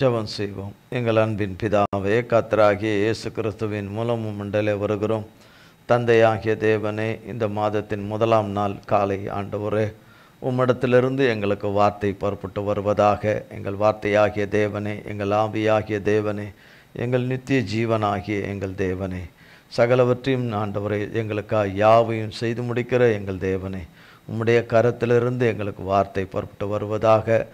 ஜெபம் செய்வோம். எங்கள் அன்பின் பிதாவே, கர்த்தராகிய இயேசு கிறிஸ்துவின் மூலமும் மண்டலே வருகிறோம். தந்தையாகிய தேவனே, இந்த மாதத்தின் முதலாம் நாள் காலை ஆண்டவரே, உம்மிடத்திலிருந்து எங்களுக்கு வார்த்தை புறப்பட்டு வருவதாக. எங்கள் வார்த்தையாகிய தேவனே, எங்கள் ஆவியாகிய தேவனே, எங்கள் நித்திய ஜீவனாகிய எங்கள் தேவனே, சகலவற்றையும் ஆண்டவரை எங்களுக்காக யாவையும் செய்து முடிக்கிற எங்கள் தேவனே, உம்முடைய கரத்திலிருந்து எங்களுக்கு வார்த்தை புறப்பட்டு வருவதாக.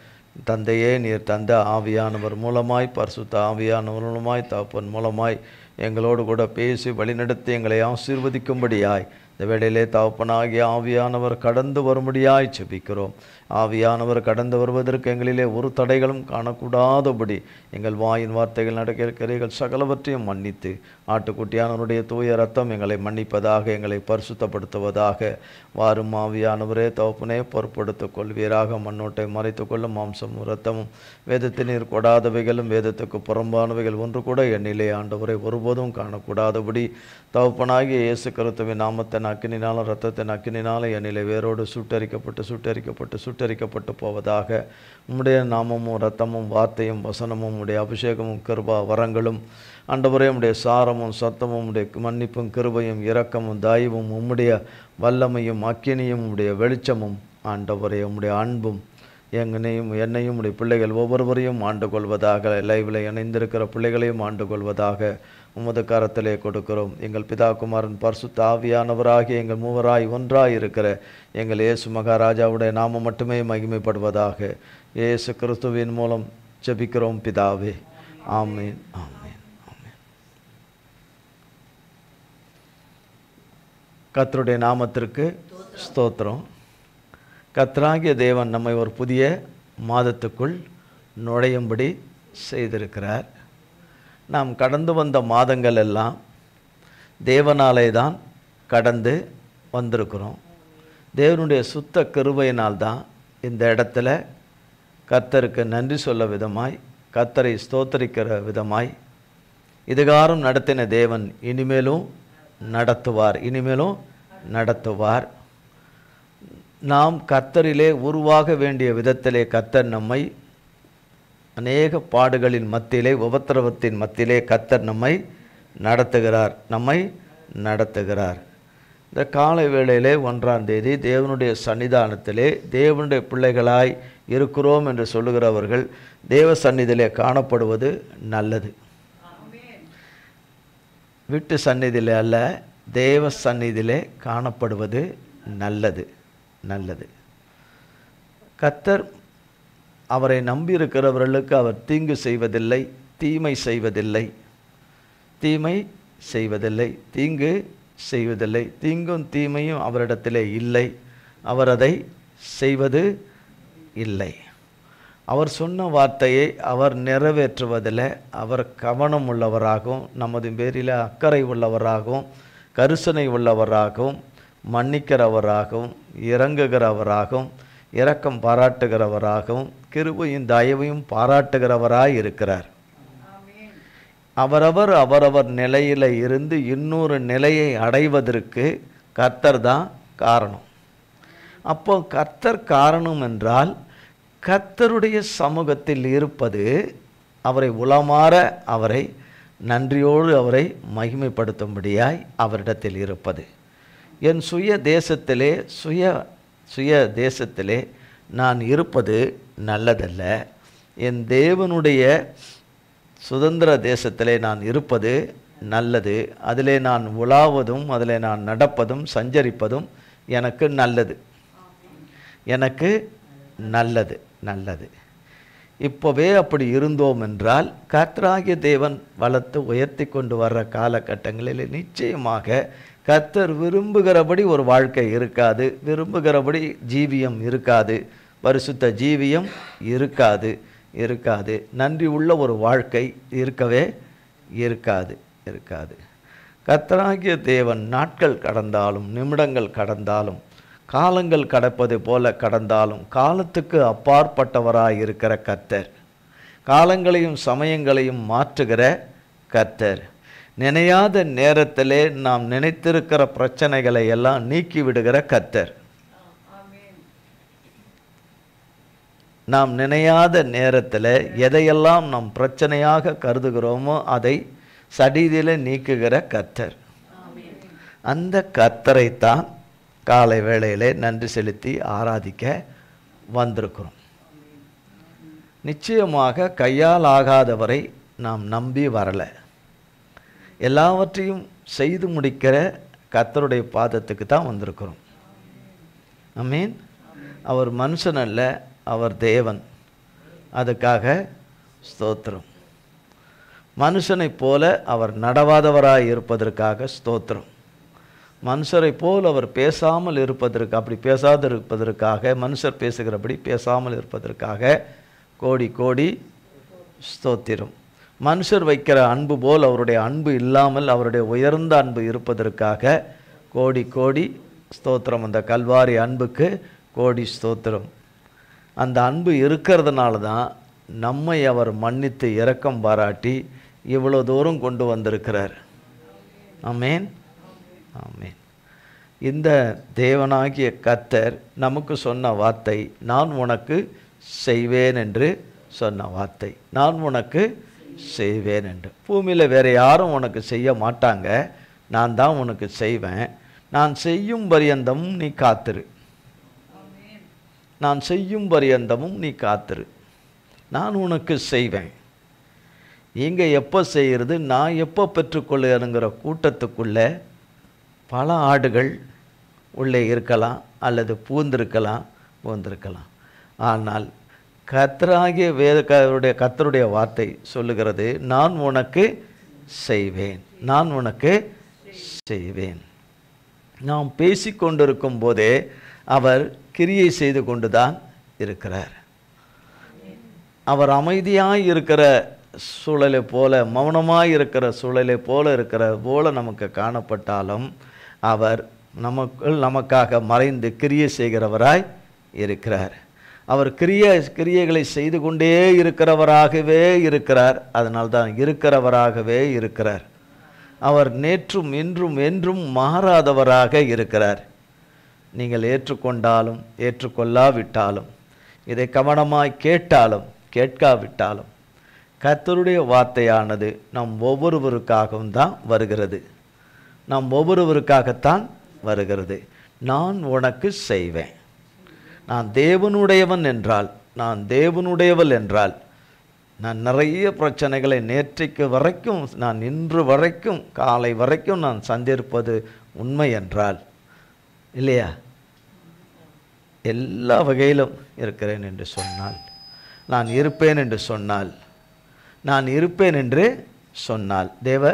தந்தையே, நீர் தந்த ஆவியானவர் மூலமாய், பரிசுத்த ஆவியானவர் மூலமாய், தகப்பன் மூலமாய் எங்களோடு கூட பேசி வழிநடத்தி எங்களை ஆசீர்வதிக்கும்படியாய் இந்த வேளையிலே தகப்பனாகிய ஆவியானவர் கடந்து வரும்படியாய் செபிக்கிறோம். ஆவியானவர் கடந்து வருவதற்கு எங்களிலே ஒரு தடைகளும் காணக்கூடாதபடி எங்கள் வாயின் வார்த்தைகள் நடக்கிறீர்கள் சகலவற்றையும் மன்னித்து, ஆட்டுக்குட்டியானவருடைய தூய ரத்தம் எங்களை மன்னிப்பதாக, எங்களை பரிசுத்தப்படுத்துவதாக. வாரும் ஆவியானவரே தகப்பனே, பொறுப்படுத்திக் கொள்வீராக. மண்ணோட்டை மறைத்து கொள்ளும் மாம்சமும் இரத்தமும் வேதத்தில் நீர் கொடாதவைகளும் வேதத்துக்கு புறம்பானவைகள் ஒன்று கூட எண்ணிலே ஆண்டவரை ஒருபோதும் காணக்கூடாதபடி தகப்பனாகிய இயேசு கிறிஸ்துவின் நாமத்தின் அக்கினினாலும் இரத்தத்தின் அக்கினினாலும் எண்ணிலே வேரோடு சுட்டரிக்கப்பட்டு போவதாக. உம்முடைய நாமமும் இரத்தமும் வார்த்தையும் வசனமும் உடைய அபிஷேகமும் கிருபா வரங்களும் ஆண்டவரே, உம்முடைய சாரமும் சத்தமும் உடைய மன்னிப்பும் கிருபையும் இரக்கமும் தயவும் உம்முடைய வல்லமையும் அக்கினியும் உடைய வெளிச்சமும் ஆண்டவரே, உம்முடைய அன்பும் என்னையும் உடைய பிள்ளைகள் ஒவ்வொருவரையும் ஆண்டு கொள்வதாக. லைவில் இணைந்திருக்கிற பிள்ளைகளையும் ஆண்டு கொள்வதாக உமது கரத்திலே கொடுக்கிறோம். எங்கள் பிதா குமாரன் பரிசுத்த ஆவியானவராகிய எங்கள் மூவராய் ஒன்றாய் இருக்கிற எங்கள் இயேசு மகாராஜாவுடைய நாமம் மட்டுமே மகிமைப்படுவதாக. இயேசு கிறிஸ்துவின் மூலம் ஜெபிக்கிறோம் பிதாவே. ஆமீன், ஆமீன், ஆமீன். கர்த்தருடைய நாமத்திற்கு ஸ்தோத்திரம். கர்த்தராகிய தேவன் நம்மை ஒரு புதிய மாதத்துக்குள் நுழையும்படி செய்திருக்கிறார். நாம் கடந்து வந்த மாதங்கள் எல்லாம் தேவனாலே தான் கடந்து வந்திருக்கிறோம். தேவனுடைய சுத்த கிருபையினால்தான் இந்த இடத்துல கர்த்தருக்கு நன்றி சொல்ல விதமாய், கர்த்தரை ஸ்தோத்தரிக்கிற விதமாய் இதுகாரம் நடத்தின தேவன் இனிமேலும் நடத்துவார். நாம் கர்த்தரிலே உருவாக வேண்டிய விதத்திலே கர்த்தர் நம்மை அநேக பாடுகளின் மத்தியிலே, உபத்திரவத்தின் மத்தியிலே கர்த்தர் நம்மை நடத்துகிறார். இந்த காலை வேளையிலே 1ஆம் தேதி தேவனுடைய சன்னிதானத்திலே தேவனுடைய பிள்ளைகளாய் இருக்கிறோம் என்று சொல்லுகிறவர்கள் தேவ சந்நிதியிலே காணப்படுவது நல்லது. வீட்டு சந்நிதியிலே அல்ல, தேவ சந்நிதியிலே காணப்படுவது நல்லது. கர்த்தர் அவரை நம்பியிருக்கிறவர்களுக்கு அவர் தீங்கு செய்வதில்லை, தீமை செய்வதில்லை. தீங்கும் தீமையும் அவரிடத்திலே இல்லை. அவர் அதை செய்வது இல்லை. அவர் சொன்ன வார்த்தையை அவர் நிறைவேற்றுவதில் அவர் கவனம் உள்ளவராகவும், நமது பேரில் அக்கறை உள்ளவராகவும், கரிசனை உள்ளவராகவும், மன்னிக்கிறவராகவும், இறங்குகிறவராகவும், இரக்கம் பாராட்டுகிறவராகவும், கிருபையும் தயவையும் பாராட்டுகிறவராய் இருக்கிறார். அவரவர் நிலையில் இருந்து இன்னொரு நிலையை அடைவதற்கு கர்த்தர் தான் காரணம். அப்போ கர்த்தர் காரணம் என்றால் கர்த்தருடைய சமூகத்தில் இருப்பது, அவரை உளமாற அவரை நன்றியோடு அவரை மகிமைப்படுத்தும்படியாய் அவரிடத்தில் இருப்பது. என் சுய தேசத்திலே நான் இருப்பது நல்லதல்ல. என் தேவனுடைய சுதந்திர தேசத்திலே நான் இருப்பது நல்லது. அதிலே நான் உலாவதும் அதிலே நான் நடப்பதும் சஞ்சரிப்பதும் எனக்கு நல்லது. இப்போவே அப்படி இருந்தோம் என்றால் கர்த்தராகிய தேவன் வளர்த்து உயர்த்தி கொண்டு வர்ற காலகட்டங்களில் நிச்சயமாக கர்த்தர் விரும்புகிறபடி ஒரு வாழ்க்கை இருக்காது, விரும்புகிறபடி ஜீவியம் இருக்காது, பரிசுத்த ஜீவியம் இருக்காது. நன்றி உள்ள ஒரு வாழ்க்கை இருக்கவே இருக்காது. கர்த்தராகிய தேவன் நாட்கள் கடந்தாலும், நிமிடங்கள் கடந்தாலும், காலங்கள் கடப்பது போல கடந்தாலும், காலத்துக்கு அப்பாற்பட்டவராய் இருக்கிற கர்த்தர், காலங்களையும் சமயங்களையும் மாற்றுகிற கர்த்தர், நினையாத நேரத்திலே நாம் நினைத்திருக்கிற பிரச்சனைகளை எல்லாம் நீக்கி விடுகிற கர்த்தர். நாம் நினையாத நேரத்தில் எதையெல்லாம் நாம் பிரச்சனையாக கருதுகிறோமோ அதை சடிதியில் நீக்குகிற கர்த்தர். அந்த கர்த்தரைத்தான் காலை வேளையிலே நன்றி செலுத்தி ஆராதிக்க வந்திருக்கிறோம். நிச்சயமாக கையால் ஆகாதவரை நாம் நம்பி வரலை. எல்லாவற்றையும் செய்து முடிக்கிற கர்த்தருடைய பாதத்துக்கு தான் வந்திருக்கிறோம். ஆமென். அவர் மனுஷன் அல்ல, அவர் தேவன். அதுக்காக ஸ்தோத்திரம். மனுஷனைப் போல அவர் நடவாதவராய் இருப்பதற்காக ஸ்தோத்திரம். மனுஷரை போல் அவர் பேசாமல் இருப்பதற்கு, அப்படி பேசாது இருப்பதற்காக, மனுஷர் பேசுகிறபடி பேசாமல் இருப்பதற்காக கோடி கோடி ஸ்தோத்திரம். மனுஷர் வைக்கிற அன்பு போல் அவருடைய அன்பு இல்லாமல் அவருடைய உயர்ந்த அன்பு இருப்பதற்காக கோடி கோடி ஸ்தோத்திரம். அந்த கல்வாரி அன்புக்கு கோடி ஸ்தோத்திரம். அந்த அன்பு இருக்கிறதுனால தான் நம்மை அவர் மன்னித்து இரக்கம் பாராட்டி இவ்வளோ தூரம் கொண்டு வந்திருக்கிறார். ஆமென், ஆமென். இந்த தேவனாகிய கர்த்தர் நமக்கு சொன்ன வார்த்தை, நான் உனக்கு செய்வேன் என்று சொன்ன வார்த்தை. நான் உனக்கு செய்வேன் என்று. பூமியில் வேறு யாரும் உனக்கு செய்ய மாட்டாங்க, நான் தான் உனக்கு செய்வேன். நான் செய்யும் பரியந்தமும் நீ காத்திரு. நான் செய்யும் பரியந்தமும் நீ காத்திரு. நான் உனக்கு செய்வேன். இங்கே எப்போ செய்கிறது, நான் எப்போ பெற்றுக்கொள்ளுங்கிற கூட்டத்துக்குள்ளே பல ஆடுகள் உள்ளே இருக்கலாம், அல்லது பூந்திருக்கலாம். ஆனால் கர்த்தராகிய கர்த்தருடைய வார்த்தை சொல்லுகிறது, நான் உனக்கு செய்வேன், நான் உனக்கு செய்வேன். நாம் பேசிக்கொண்டிருக்கும் போதே அவர் கிரியை செய்து கொண்டுதான் இருக்கிறார். அவர் அமைதியாய் இருக்கிற சூழலை போல, மௌனமாய் இருக்கிற சூழலை போல நமக்கு காணப்பட்டாலும் அவர் நமக்காக மறைந்து கிரியை செய்கிறவராய் இருக்கிறார். அவர் கிரியைகளை செய்து கொண்டே இருக்கிறவராகவே இருக்கிறார். அதனால்தான் இருக்கிறவராகவே இருக்கிறார். அவர் நேற்றும் இன்றும் என்றும் மாறாதவராக இருக்கிறார். நீங்கள் ஏற்றுக்கொண்டாலும் ஏற்றுக்கொள்ளாவிட்டாலும், இதை கவனமாய் கேட்டாலும் கேட்காவிட்டாலும், கர்த்தருடைய வார்த்தையானது நம் ஒவ்வொருவருக்காகவும் தான் வருகிறது. நம் ஒவ்வொருவருக்காகத்தான் வருகிறது. நான் உனக்கு செய்வேன். நான் தேவனுடையவன் என்றால், நான் தேவனுடையவள் என்றால், நான் நிறைய பிரச்சனைகளை நேற்றைக்கு வரைக்கும், நான் இன்று வரைக்கும், காலை வரைக்கும் நான் சந்திருப்பது உண்மை என்றால், இல்லையா, எல்லா வகையிலும் இருக்கிறேன் என்று சொன்னால், நான் இருப்பேன் என்று சொன்னால், நான் இருப்பேன் என்று சொன்னால், தேவ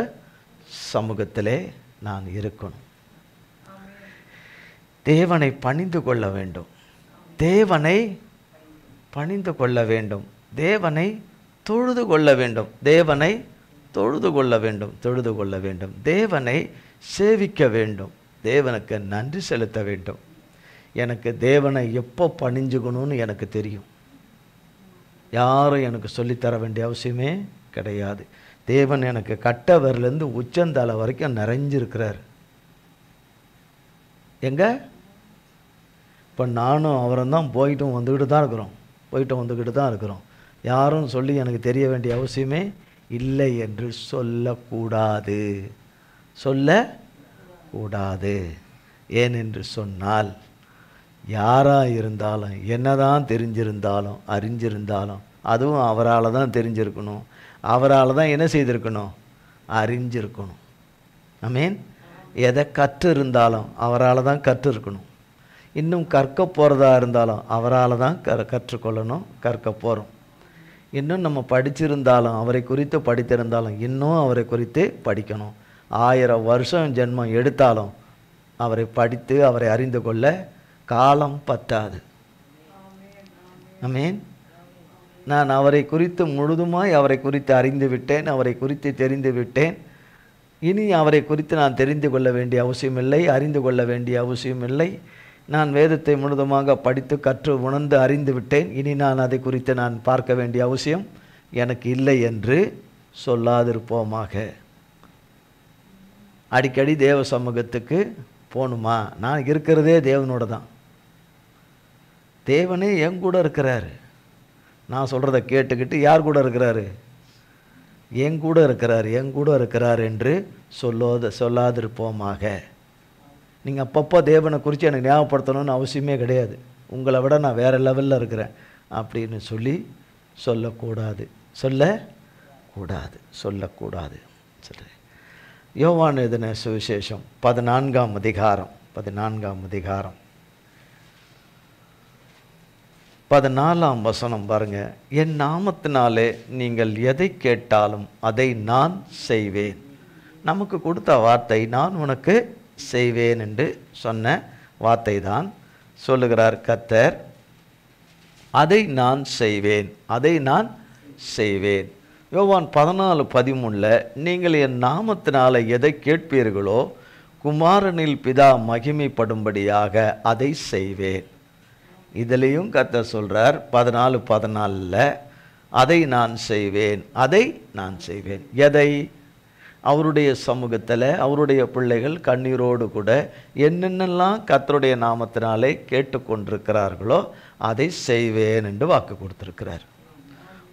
சமூகத்திலே நான் இருக்கணும். தேவனை பணிந்து கொள்ள வேண்டும். தேவனை பணிந்து கொள்ள வேண்டும். தேவனை தொழுது கொள்ள வேண்டும். தேவனை தொழுது கொள்ள வேண்டும். தொழுது கொள்ள வேண்டும். தேவனை சேவிக்க வேண்டும். தேவனுக்கு நன்றி செலுத்த வேண்டும். எனக்கு தேவனை எப்போ பணிஞ்சுக்கணும்னு எனக்கு தெரியும். யாரும் எனக்கு சொல்லித்தர வேண்டிய அவசியமே கிடையாது. தேவன் எனக்கு கட்டவரிலேருந்து உச்சந்தலை வரைக்கும் நிறைஞ்சிருக்கிறார். எங்க இப்போ நானும் அவரும் தான் போயிட்டும் வந்துக்கிட்டு தான் இருக்கிறோம். யாரும் சொல்லி எனக்கு தெரிய வேண்டிய அவசியமே இல்லை என்று சொல்லக்கூடாது. ஏனென்று சொன்னால், யாராக இருந்தாலும், என்னதான் தெரிஞ்சிருந்தாலும் அறிஞ்சிருந்தாலும், அதுவும் அவரால் தான் தெரிஞ்சிருக்கணும். அவரால் தான் என்ன செய்திருக்கணும், அறிஞ்சிருக்கணும். ஆமென். எதை கற்று இருந்தாலும் அவரால் தான் கற்றுருக்கணும். இன்னும் கற்க போகிறதா இருந்தாலும் அவரால் தான் கற்றுக்கொள்ளணும், கற்க போகிறோம். இன்னும் நம்ம படிச்சிருந்தாலும், அவரை குறித்து படித்திருந்தாலும், இன்னும் அவரை குறித்து படிக்கணும். 1000 வருஷம் ஜென்மம் எடுத்தாலும் அவரை படித்து அவரை அறிந்து கொள்ள காலம் பத்தாது. ஆமென். நான் அவரை குறித்து முழுதுமாய் அவரை குறித்து அறிந்து விட்டேன், அவரை குறித்து தெரிந்து விட்டேன். இனி அவரை குறித்து நான் தெரிந்து கொள்ள வேண்டிய அவசியமில்லை, அறிந்து கொள்ள வேண்டிய அவசியமில்லை. நான் வேதத்தை முழுதுமாக படித்து கற்று உணர்ந்து அறிந்து விட்டேன். இனி நான் அதை குறித்து நான் பார்க்க வேண்டிய அவசியம் எனக்கு இல்லை என்று சொல்லாதிருப்போமாக. அடிக்கடி தேவ சமூகத்துக்கு போகணுமா? நான் இருக்கிறதே தேவனோட தான். தேவனே என் கூட இருக்கிறார். நான் சொல்கிறத கேட்டுக்கிட்டு யார் கூட இருக்கிறாரு? என் கூட இருக்கிறார், என் கூட இருக்கிறார் என்று சொல்லாதிருப்போமாக. நீங்கள் அப்பப்போ தேவனை குறித்து எனக்கு ஞாபகப்படுத்தணும்னு அவசியமே கிடையாது. உங்களை விட நான் வேறு லெவலில் இருக்கிறேன் அப்படின்னு சொல்லக்கூடாது. சொல்லக்கூடாது. சரி, யோவான் எழுதின சுவிசேஷம் 14ஆம் அதிகாரம் 14ஆம் வசனம் பாருங்க. என் நாமத்தினாலே நீங்கள் எதை கேட்டாலும் அதை நான் செய்வேன். நமக்கு கொடுத்த வார்த்தை நான் உனக்கு செய்வேன் என்று சொன்ன வார்த்தை தான் சொல்லுகிறார் கர்த்தர். அதை நான் செய்வேன். யோவான் 14:13 நீங்கள் என் நாமத்தினால எதை கேட்பீர்களோ குமாரனில் பிதா மகிமைப்படும்படியாக அதை செய்வேன். இதிலையும் கர்த்தர் சொல்றார் 14:14 அதை நான் செய்வேன். எதை? அவருடைய சமூகத்தில் அவருடைய பிள்ளைகள் கண்ணீரோடு கூட என்னென்னலாம் கர்த்தருடைய நாமத்தினாலே கேட்டுக்கொண்டிருக்கிறார்களோ அதை செய்வேன் என்று வாக்கு கொடுத்திருக்கிறார்.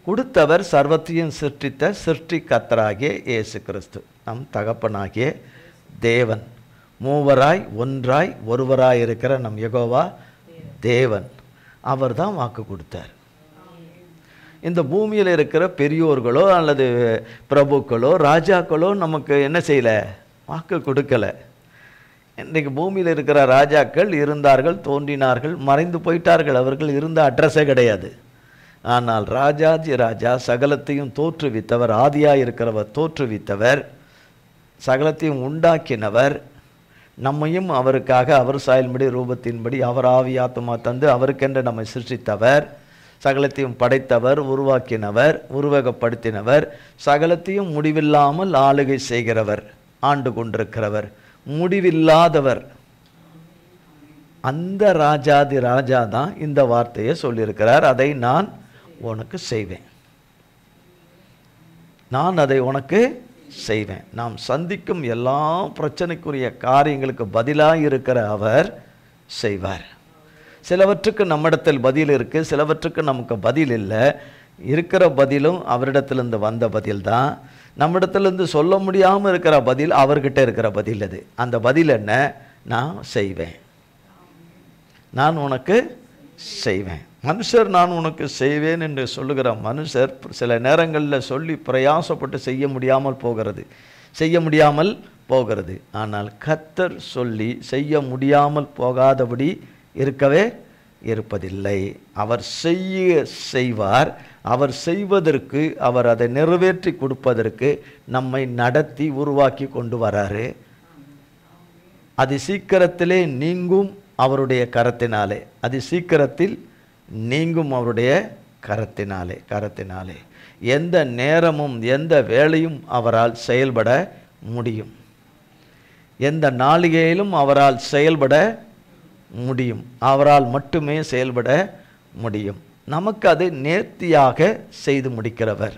கொடுத்தவர் சர்வத்தையும் சிருஷ்டி கர்த்தராகிய இயேசு கிறிஸ்து, நம் தகப்பனாகிய தேவன், மூவராய் ஒன்றாய் ஒருவராய் இருக்கிற நம் யெகோவா தேவன். அவர் தான் வாக்கு கொடுத்தார். இந்த பூமியில் இருக்கிற பெரியோர்களோ அல்லது பிரபுக்களோ ராஜாக்களோ நமக்கு என்ன செய்யலை? வாக்கு கொடுக்கலை. இன்றைக்கு பூமியில் இருக்கிற ராஜாக்கள் இருந்தார்கள், தோன்றினார்கள், மறைந்து போயிட்டார்கள். அவர்கள் இருந்த அட்ரஸே கிடையாது. ஆனால் ராஜாஜி ராஜா சகலத்தையும் தோற்றுவித்தவர், ஆதியாக இருக்கிறவர் தோற்றுவித்தவர், சகலத்தையும் உண்டாக்கினவர், நம்மையும் அவருக்காக அவர் சாயல்படி ரூபத்தின்படி அவர் ஆவி ஆத்துமா தந்து அவருக்கென்று நம்மை சிருஷ்டித்தவர், சகலத்தையும் படைத்தவர், உருவாக்கினவர், உருவகப்படுத்தினவர், சகலத்தையும் முடிவில்லாமல் ஆளுகை செய்கிறவர், ஆண்டு கொண்டிருக்கிறவர், முடிவில்லாதவர். அந்த ராஜாதி ராஜா தான் இந்த வார்த்தையை சொல்லியிருக்கிறார். அதை நான் உனக்கு செய்வேன். நாம் சந்திக்கும் எல்லா பிரச்சனைக்குரிய காரியங்களுக்கு பதிலாக இருக்கிற அவர் செய்வார். சிலவற்றுக்கு நம்மிடத்தில் பதில் இருக்குது, சிலவற்றுக்கு நமக்கு பதில் இல்லை. இருக்கிற பதிலும் அவரிடத்திலிருந்து வந்த பதில் தான். நம்மிடத்திலிருந்து சொல்ல முடியாமல் இருக்கிற பதில் அவர்கிட்ட இருக்கிற பதில். அது அந்த பதில் என்ன? நான் செய்வேன், நான் உனக்கு செய்வேன். மனுஷர் நான் உனக்கு செய்வேன் என்று சொல்லுகிற மனுஷர் சில நேரங்களில் சொல்லி பிரயாசப்பட்டு செய்ய முடியாமல் போகிறது. ஆனால் கர்த்தர் சொல்லி செய்ய முடியாமல் போகாதபடி இருப்பதில்லை. அவர் செய்வார். அவர் செய்வதற்கு, அவர் அதை நிறைவேற்றி கொடுப்பதற்கு நம்மை நடத்தி உருவாக்கி கொண்டு வராரு. அது சீக்கிரத்திலே நீங்கும் அவருடைய கரத்தினாலே, அவருடைய கரத்தினாலே. எந்த நேரமும் எந்த வேளையும் அவரால் செயல்பட முடியும். எந்த நாளிகையிலும் அவரால் செயல்பட முடியும். அவரால் மட்டுமே செயல்பட முடியும். நமக்கு அதை நேர்த்தியாக செய்து முடிக்கிறவர்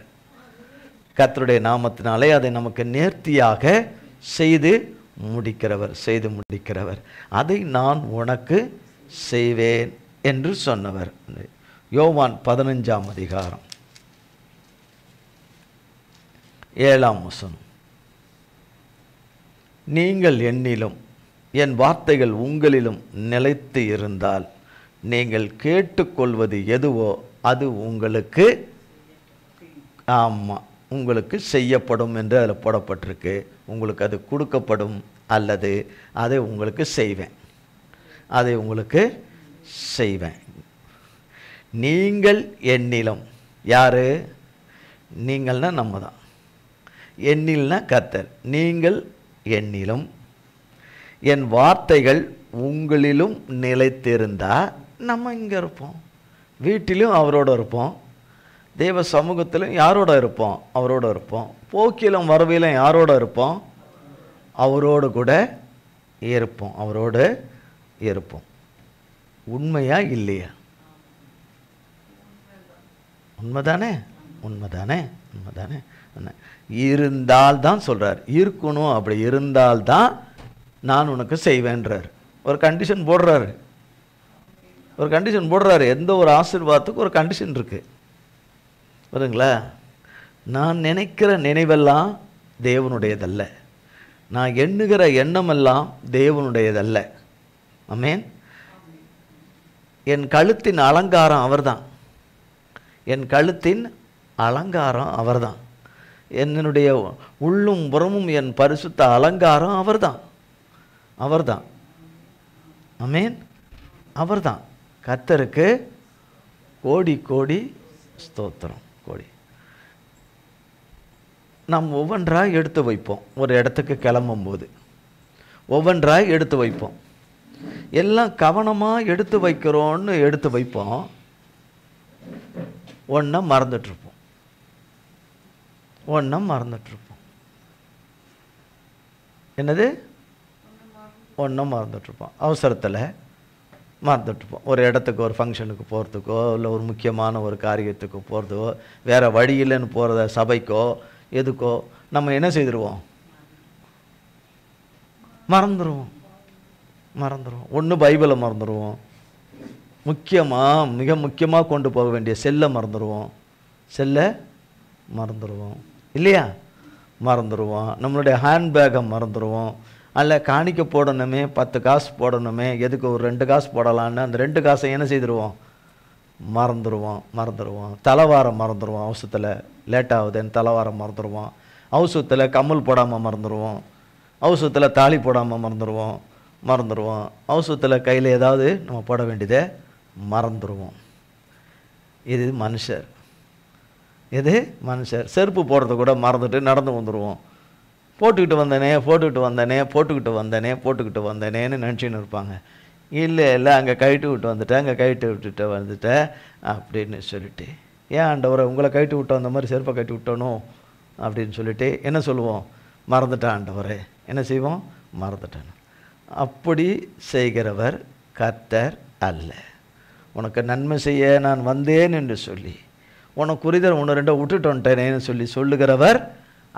கர்த்தருடைய நாமத்தினாலே. அதை நமக்கு நேர்த்தியாக செய்து முடிக்கிறவர். அதை நான் உனக்கு செய்வேன் என்று சொன்னவர். யோவான் 15ஆம் அதிகாரம் 7ஆம் வசனம். நீங்கள் என்னிலும் என் வார்த்தைகள் உங்களிலும் நிலைத்து இருந்தால் நீங்கள் கேட்டுக்கொள்வது எதுவோ அது உங்களுக்கு செய்யப்படும் என்று அதில் போடப்பட்டிருக்கு. உங்களுக்கு அது கொடுக்கப்படும், அல்லது அதை உங்களுக்கு செய்வேன். நீங்கள் என்னிலும், யாரு? நீங்கள்னா நம்ம தான், என்னில்னா கர்த்தர். நீங்கள் என்னிலும் என் வார்த்தைகள் உங்களிலும் நிலைத்திருந்தா நம்ம இங்கே இருப்போம். வீட்டிலும் அவரோட இருப்போம், தேவ சமூகத்திலும் யாரோட இருப்போம்? அவரோட இருப்போம். போக்கிலும் வரவிலும் யாரோட இருப்போம்? அவரோடு கூட இருப்போம். உண்மையா இல்லையா? உண்மைதானே? இருந்தால்தான் சொல்றார். இருக்கணும். அப்படி இருந்தால்தான் நான் உனக்கு செய்வேன்றார். ஒரு கண்டிஷன் போடுறாரு. எந்த ஒரு ஆசீர்வாதத்துக்கு ஒரு கண்டிஷன் இருக்கு. புரியுதுங்களா? நான் நினைக்கிற நினைவெல்லாம் தேவனுடையதல்ல, நான் எண்ணுகிற எண்ணமெல்லாம் தேவனுடையதல்ல. ஆமென். என் கழுத்தின் அலங்காரம் அவர்தான், என் கழுத்தின் அலங்காரம் அவர்தான், என்னுடைய உள்ளும் புறமும் என் பரிசுத்த அலங்காரம் அவர்தான், அவர்தான். ஆமென். அவர்தான். கர்த்தருக்கு கோடி கோடி ஸ்தோத்திரம். கோடி. நாம் ஒவ்வொன்றாய் எடுத்து வைப்போம். ஒரு இடத்துக்கு கிளம்பும் போது ஒவ்வொன்றாய் எடுத்து வைப்போம். எல்லாம் கவனமாக எடுத்து வைக்கிறோன்னு எடுத்து வைப்போம், ஒன்றை மறந்துட்டுருப்போம், ஒன்றை மறந்துட்டுருப்போம். என்னது? ஒன்றை மறந்துட்டுருப்போம். அவசரத்தில் மறந்துட்டுருப்போம். ஒரு இடத்துக்கு, ஒரு ஃபங்க்ஷனுக்கு போகிறதுக்கோ, இல்லை ஒரு முக்கியமான ஒரு காரியத்துக்கு போகிறதுக்கோ, வேறு வழியில்லைன்னு போகிறத சபைக்கோ எதுக்கோ நம்ம என்ன செய்திருவோம்? மறந்துடுவோம், மறந்துடுவோம். ஒன்று பைபிளை மறந்துடுவோம், மிக முக்கியமாக கொண்டு போக வேண்டிய செல்லை மறந்துடுவோம், செல்லை மறந்துடுவோம் இல்லையா? மறந்துடுவோம். நம்மளுடைய ஹேண்ட்பேக்கை மறந்துடுவோம். அதில் காணிக்க போடணுமே, 10 காசு போடணுமே, எதுக்கு ஒரு 2 காசு போடலான்னு அந்த 2 காசை என்ன செய்திருவோம்? மறந்துடுவோம். தலைவாரம் மறந்துடுவோம், அவசரத்தில் லேட் ஆகுதுன்னு தலைவாரம் மறந்துடுவோம். அவசரத்தில் கம்மல் போடாமல் மறந்துடுவோம், அவசரத்தில் தாலி போடாமல் மறந்துடுவோம். அவசரத்தில் கையில் ஏதாவது நம்ம போட வேண்டியதை மறந்துடுவோம். இது மனுஷர். எது? மனுஷர். செருப்பு போடுறத கூட மறந்துட்டு நடந்து வந்துடுவோம். போட்டுக்கிட்டு வந்தேனேன்னு நினச்சின்னு இருப்பாங்க. இல்லை அங்கே கைட்டு விட்டுட்டேன் அப்படின்னு சொல்லிட்டு, ஏன் ஆண்டவரை உங்களை கைட்டு விட்டோம், அந்த மாதிரி செருப்பை கைட்டு விட்டணும் அப்படின்னு சொல்லிட்டு என்ன சொல்லுவோம்? மறந்துட்டேன் ஆண்டவரே. என்ன செய்வோம்? மறந்துட்டேன். அப்படி செய்கிறவர் கர்த்தர் அல்ல. உனக்கு நன்மை செய்ய நான் வந்தேன் என்று சொல்லி உனக்கு குறிதர் 1-2 விட்டுட்டு வந்துட்டேனேன்னு சொல்லி சொல்லுகிறவர்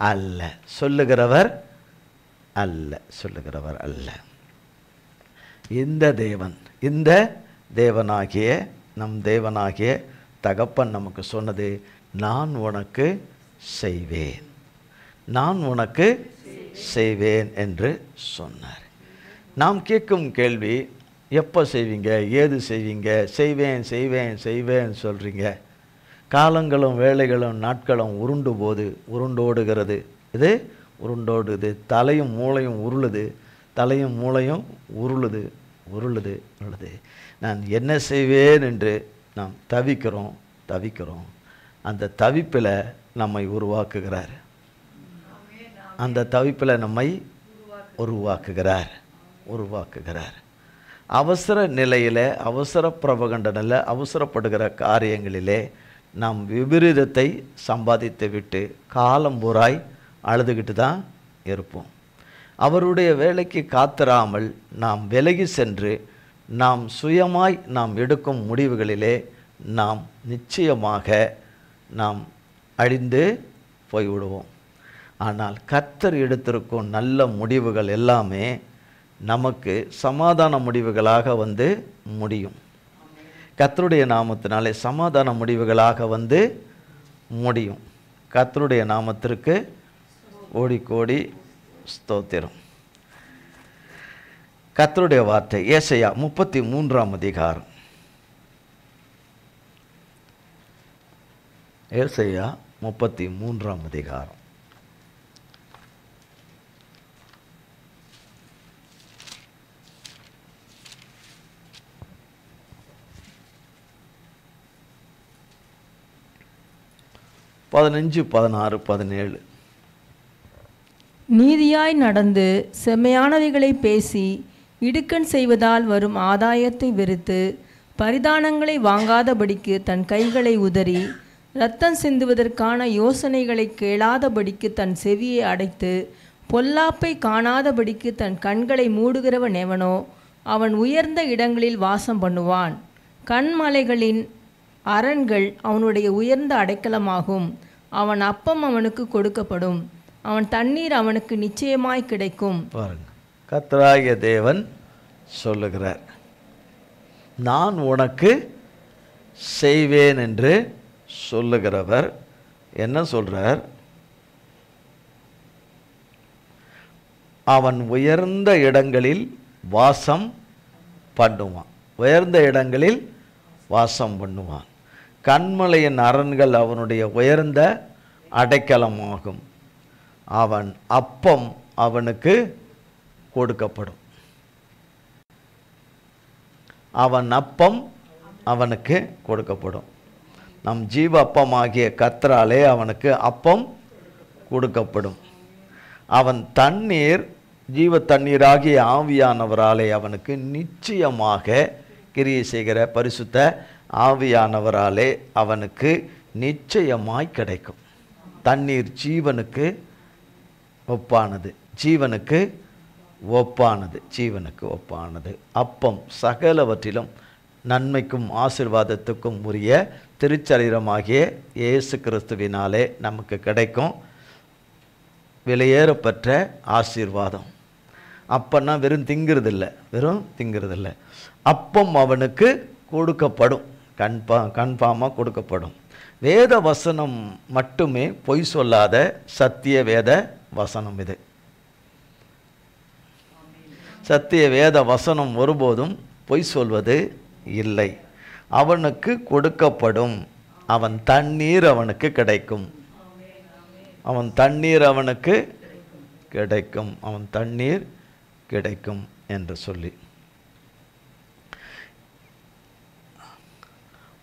அல்ல, சொல்லுகிறவர் அல்ல. இந்த தேவனாகிய நம் தேவனாகிய தகப்பன் நமக்கு சொன்னது, நான் உனக்கு செய்வேன் என்று சொன்னார். நாம் கேட்கும் கேள்வி, எப்போ செய்வீங்க, ஏது செய்வீங்க? செய்வேன் சொல்கிறீங்க. காலங்களும் வேளைகளும் நாட்களும் உருண்டோடுகிறது. இது உருண்டோடுது. தலையும் மூளையும் உருளுது. நான் என்ன செய்வேன் என்று நாம் தவிக்கிறோம். அந்த தவிப்பில் நம்மை உருவாக்குகிறார். அவசர நிலையில், அவசர பிரபகண்டனில், அவசரப்படுகிற காரியங்களிலே நாம் விபரீதத்தை சம்பாதித்து விட்டு காலம்பூராய் அழுதுகிட்டு தான் இருப்போம். அவருடைய வேலைக்கு காத்திராமல் நாம் விலகி சென்று நாம் சுயமாய் நாம் எடுக்கும் முடிவுகளிலே நாம் நிச்சயமாக நாம் அழிந்து போய்விடுவோம். ஆனால் கர்த்தர் எடுத்திருக்கும் நல்ல முடிவுகள் எல்லாமே நமக்கு சமாதான முடிவுகளாக வந்து முடியும். கர்த்தருடைய நாமத்தினாலே சமாதான முடிவுகளாக வந்து முடியும். கர்த்தருடைய நாமத்திற்கு கோடி கோடி ஸ்தோத்திரம். கர்த்தருடைய வார்த்தை ஏசாயா 33ஆம் அதிகாரம். ஏசாயா 33ஆம் அதிகாரம். பதினஞ்சு, 16, 17. நீதியாய் நடந்து செம்மையானவைகளை பேசி இடுக்கண் செய்வதால் வரும் ஆதாயத்தை வெறுத்து பரிதானங்களை வாங்காதபடிக்கு தன் கைகளை உதறி இரத்தம் சிந்துவதற்கான யோசனைகளை கேளாதபடிக்கு தன் செவியை அடைத்து பொல்லாப்பை காணாதபடிக்கு தன் கண்களை மூடுகிறவன் எவனோ அவன் உயர்ந்த இடங்களில் வாசம் பண்ணுவான். கண்மலைகளின் அரண்கள் அவனுடைய உயர்ந்த அடைக்கலமாகும். அவன் அப்பம் அவனுக்கு கொடுக்கப்படும், அவன் தண்ணீர் அவனுக்கு நிச்சயமாய் கிடைக்கும். பாருங்க, கர்த்தராகிய தேவன் சொல்லுகிறார், நான் உனக்கு செய்வேன் என்று சொல்லுகிறவர் என்ன சொல்றார்? அவன் உயர்ந்த இடங்களில் வாசம் பண்ணுவான். உயர்ந்த இடங்களில் வாசம் பண்ணுவான். கன்மலையின் அரண்கள் அவனுடைய உயர்ந்த அடைக்கலமாகும். அவன் அப்பம் அவனுக்கு கொடுக்கப்படும். அவன் அப்பம் அவனுக்கு கொடுக்கப்படும். நம் ஜீவ அப்பமாகிய கர்த்தராலே அவனுக்கு அப்பம் கொடுக்கப்படும். அவன் தண்ணீர் ஜீவ தண்ணீராகிய ஆவியானவராலே அவனுக்கு நிச்சயமாக கிரியை செய்கிற பரிசுத்த ஆவியானவராலே அவனுக்கு நிச்சயமாய் கிடைக்கும். தண்ணீர் ஜீவனுக்கு ஒப்பானது, ஜீவனுக்கு ஒப்பானது, ஜீவனுக்கு ஒப்பானது. அப்பம் சகலவற்றிலும் நன்மைக்கும் ஆசீர்வாதத்துக்கும் உரிய திருச்சரீரமாகிய இயேசு கிறிஸ்துவினாலே நமக்கு கிடைக்கும் விலையேறப்பெற்ற ஆசீர்வாதம். அப்பன்னா வெறும் திங்கிறதில்லை, வெறும் திங்கிறதில்லை. அப்பம் அவனுக்கு கொடுக்கப்படும், கன்ஃபார்மாக கொடுக்கப்படும். வேத வசனம் மட்டுமே பொய் சொல்லாத சத்திய வேத வசனம் இது. சத்திய வேத வசனம் ஒருபோதும் பொய் சொல்வது இல்லை. அவனுக்கு கொடுக்கப்படும். அவன் தண்ணீர் அவனுக்கு கிடைக்கும். அவன் தண்ணீர் அவனுக்கு கிடைக்கும். அவன் தண்ணீர் கிடைக்கும் என்று சொல்லி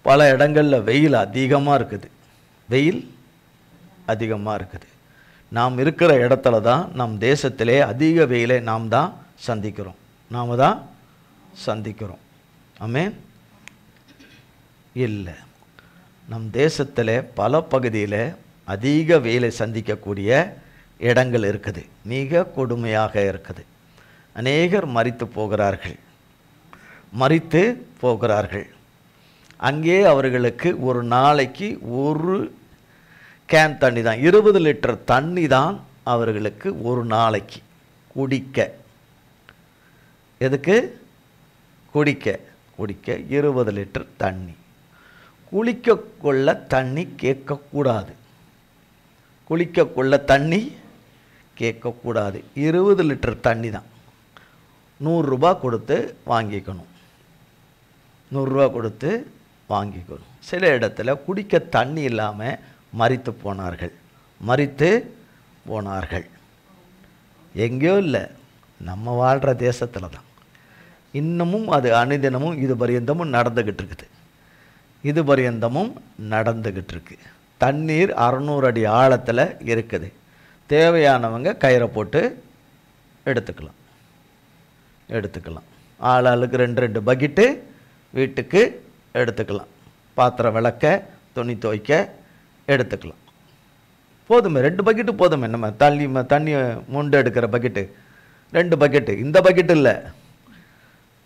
பல இடங்களில் வெயில் அதிகமாக இருக்குது. வெயில் அதிகமாக இருக்குது. நாம் இருக்கிற இடத்துல தான், நம் தேசத்திலே அதிக வெயிலை நாம் தான் சந்திக்கிறோம். நாம் தான் சந்திக்கிறோம். ஆமென். இல்லை, நம் தேசத்தில் பல பகுதியில் அதிக வெயிலை சந்திக்கக்கூடிய இடங்கள் இருக்குது. மிக கொடுமையாக இருக்குது. அநேகர் மரித்து போகிறார்கள். அங்கே அவர்களுக்கு ஒரு நாளைக்கு ஒரு கேன் தண்ணி தான், 20 லிட்டர் தண்ணி தான் அவர்களுக்கு ஒரு நாளைக்கு குடிக்க. எதுக்கு? குடிக்க 20 லிட்டர் தண்ணி. குளிக்க கொள்ள தண்ணி கேட்கக்கூடாது. குளிக்க கொள்ள தண்ணி கேட்கக்கூடாது. 20 லிட்டர் தண்ணி தான். 100 ரூபா கொடுத்து வாங்கிக்கணும். 100 ரூபா கொடுத்து வாங்கிக்கணும். சில இடத்துல குடிக்க தண்ணி இல்லாமல் மரித்து போனார்கள். எங்கேயோ இல்லை, நம்ம வாழ்கிற தேசத்தில் தான். இன்னமும் அது அனுதினமும் இது பரியந்தமும் நடந்துக்கிட்டு இருக்கு. தண்ணீர் 600 அடி ஆழத்தில் இருக்குது. தேவையானவங்க கயிறை போட்டு எடுத்துக்கலாம். ஆளாளுக்கு 2 பக்கெட்டு வீட்டுக்கு எடுத்துக்கலாம். பாத்திரம் விளக்க, துணி துவைக்க எடுத்துக்கலாம். போதுமே, 2 பக்கெட்டு போதுமே. நம்ம தண்ணி முண்டு எடுக்கிற பக்கெட்டு 2 பக்கெட்டு. இந்த பக்கெட்டு இல்லை,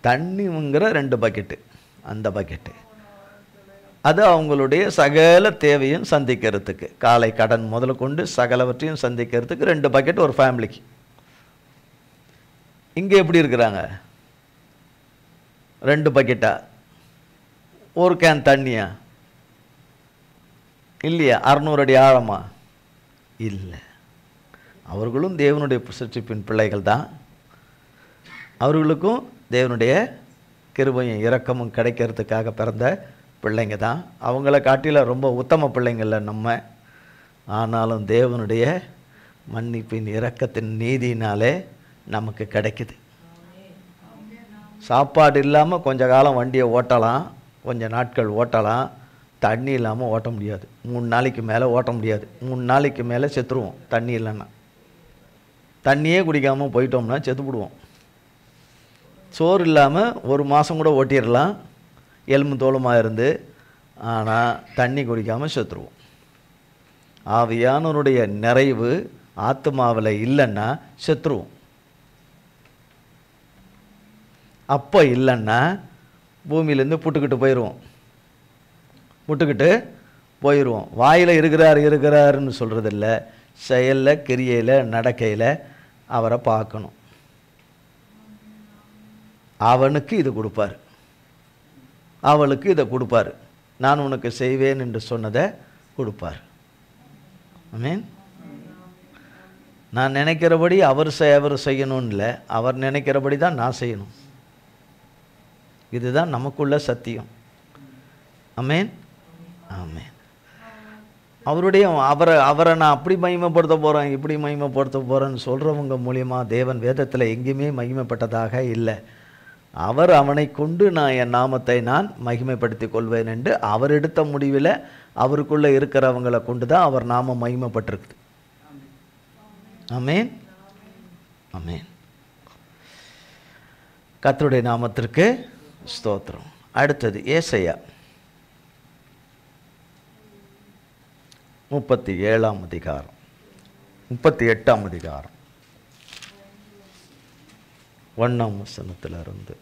தண்ணிங்கிற 2 பக்கெட்டு. அந்த பக்கெட்டு அது அவங்களுடைய சகல தேவையும் சந்திக்கிறதுக்கு, காலை கடன் முதல்ல கொண்டு சகலவற்றையும் சந்திக்கிறதுக்கு 2 பக்கெட் ஒரு ஃபேமிலிக்கு. இங்கே எப்படி இருக்கிறாங்க? 2 பக்கெட்டா? ஒரு கேன் தண்ணியா? இல்லையா? 600 அடி ஆழமா? இல்லை. அவர்களும் தேவனுடைய சிருஷ்டிப்பின் பிள்ளைகள் தான். அவர்களுக்கும் தேவனுடைய கிருபையும் இரக்கமும் கிடைக்கிறதுக்காக பிறந்த பிள்ளைங்க தான். அவங்கள காட்டில ரொம்ப உத்தம பிள்ளைங்கள நம்ம. ஆனாலும் தேவனுடைய மன்னிப்பின் இரக்கத்தின் நீதியினாலே நமக்கு கிடைக்குது. சாப்பாடு இல்லாமல் கொஞ்ச காலம் வண்டியை ஓட்டலாம், கொஞ்ச நாட்கள் ஓட்டலாம். தண்ணி இல்லாமல் ஓட்ட முடியாது. 3 நாளைக்கு மேலே ஓட்ட முடியாது. 3 நாளைக்கு மேலே செத்துருவோம். தண்ணி இல்லைன்னா, தண்ணியே குடிக்காமல் போயிட்டோம்னா செத்துப்பிடுவோம். சோறு இல்லாமல் 1 மாதம் கூட ஓட்டிடலாம், எலும்பு தோலுமாக இருந்து. ஆனால் தண்ணி குடிக்காமல் செத்துருவோம். ஆவியானவருடைய நிறைவு ஆத்மாவில் இல்லைன்னா செத்துருவோம். அப்போ இல்லைன்னா பூமியிலேருந்து புட்டுக்கிட்டு போயிடுவோம். வாயில் இருக்கிறாருன்னு சொல்கிறதில்ல, செயலில், கிரியையில், நடக்கையில் அவரை பார்க்கணும். அவனுக்கு இது கொடுப்பார், அவளுக்கு இதை கொடுப்பார். நான் உனக்கு செய்வேன் என்று சொன்னதை கொடுப்பார். ஆமென். நான் நினைக்கிறபடி அவர் செய்யணும்னு இல்லை, அவர் நினைக்கிறபடி தான் நான் செய்யணும். இதுதான் நமக்குள்ள சத்தியம். ஆமென், ஆமென். அவரை நான் அப்படி மகிமைப்படுத்த போகிறேன், இப்படி மகிமைப்படுத்த போகிறேன்னு சொல்கிறவங்க மூலியமாக தேவன் வேதத்தில் எங்கேயுமே மகிமைப்பட்டதாக இல்லை. அவர் அவனை கொண்டு நான் என் நாமத்தை நான் மகிமைப்படுத்தி கொள்வேன் என்று அவர் எடுத்த முடிவில் அவருக்குள்ளே இருக்கிறவங்களை கொண்டு தான் அவர் நாமம் மகிமைப்பட்டிருக்குது. ஆமென், ஆமென். கர்த்தருடைய நாமத்திற்கு ஸ்தோத்திரம். அடுத்தது ஏசாயா 37ஆம் அதிகாரம், 38ஆம் அதிகாரம் 1ஆம் வசனத்திலிருந்து.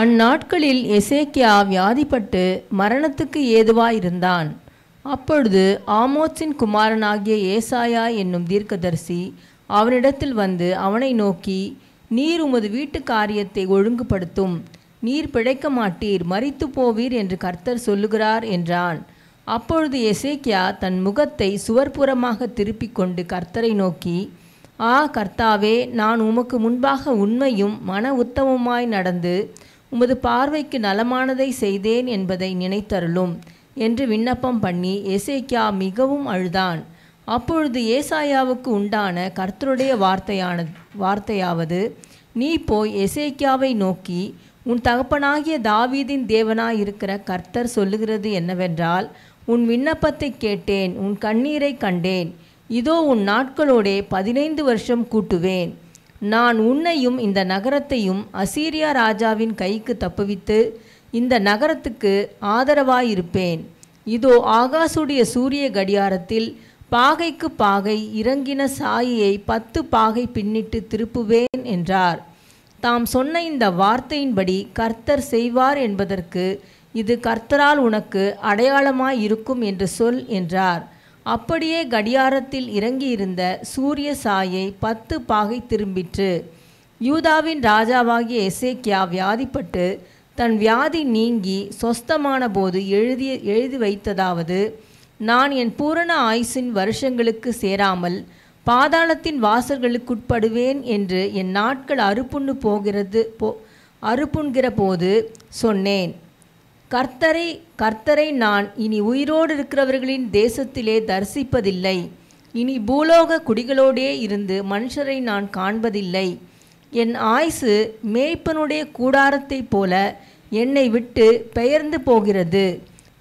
அந்நாட்களில் எசேக்கியா வியாதிப்பட்டு மரணத்துக்கு ஏதுவாயிருந்தான். அப்பொழுது ஆமோத்சின் குமாரனாகிய ஏசாயா என்னும் தீர்க்கதரிசி அவனிடத்தில் வந்து அவனை நோக்கி, நீர் உமது வீட்டு காரியத்தை ஒழுங்குபடுத்தும், நீர் பிழைக்க மாட்டீர், மரித்து போவீர் என்று கர்த்தர் சொல்லுகிறார் என்றான். அப்பொழுது எசேக்கியா தன் முகத்தை சுவர்புறமாக திருப்பிக் கொண்டு கர்த்தரை நோக்கி, ஆ கர்த்தாவே, நான் உமக்கு முன்பாக உண்மையும் மன உத்தமமாய் நடந்து உமது பார்வைக்கு நலமானதை செய்தேன் என்பதை நினைத்தருளும் என்று விண்ணப்பம் பண்ணி எசேக்கியா மிகவும் அழுதான். அப்பொழுது ஏசாயாவுக்கு உண்டான கர்த்தருடைய வார்த்தையாவது, நீ போய் எசேக்கியாவை நோக்கி, உன் தகப்பனாகிய தாவீதின் தேவனாயிருக்கிற கர்த்தர் சொல்லுகிறது என்னவென்றால், உன் விண்ணப்பத்தை கேட்டேன், உன் கண்ணீரை கண்டேன். இதோ உன் நாட்களோடே 15 வருஷம் கூட்டுவேன். நான் உன்னையும் இந்த நகரத்தையும் அசீரியா ராஜாவின் கைக்கு தப்புவித்து இந்த நகரத்துக்கு ஆதரவாயிருப்பேன். இதோ ஆகாசுடைய சூரிய கடியாரத்தில் பாகைக்கு பாகை இறங்கின சாயியை 10 பாகை பின்னிட்டு திருப்புவேன் என்றார். தாம் சொன்ன இந்த வார்த்தையின்படி கர்த்தர் செய்வார் என்பதற்கு இது கர்த்தரால் உனக்கு அடையாளமாய் இருக்கும் என்று சொல் என்றார். அப்படியே கடியாரத்தில் இறங்கியிருந்த சூரிய சாயை 10 பாகை திரும்பிற்று. யூதாவின் ராஜாவாகிய எசேக்கியா வியாதிப்பட்டு தன் வியாதி நீங்கி சொஸ்தமான போது எழுதி வைத்ததாவது, நான் என் பூரண ஆயுசின் வருஷங்களுக்கு சேராமல் பாதாளத்தின் வாசல்களுக்குட்படுவேன் என்று என் நாட்கள் அறுப்புண்கிற போது சொன்னேன். கர்த்தரை நான் இனி உயிரோடு இருக்கிறவர்களின் தேசத்திலே தரிசிப்பதில்லை. இனி பூலோக குடிகளோடே இருந்து மனுஷரை நான் காண்பதில்லை. என் ஆயுசு மேய்ப்பனுடைய கூடாரத்தைப் போல என்னை விட்டு பெயர்ந்து போகிறது.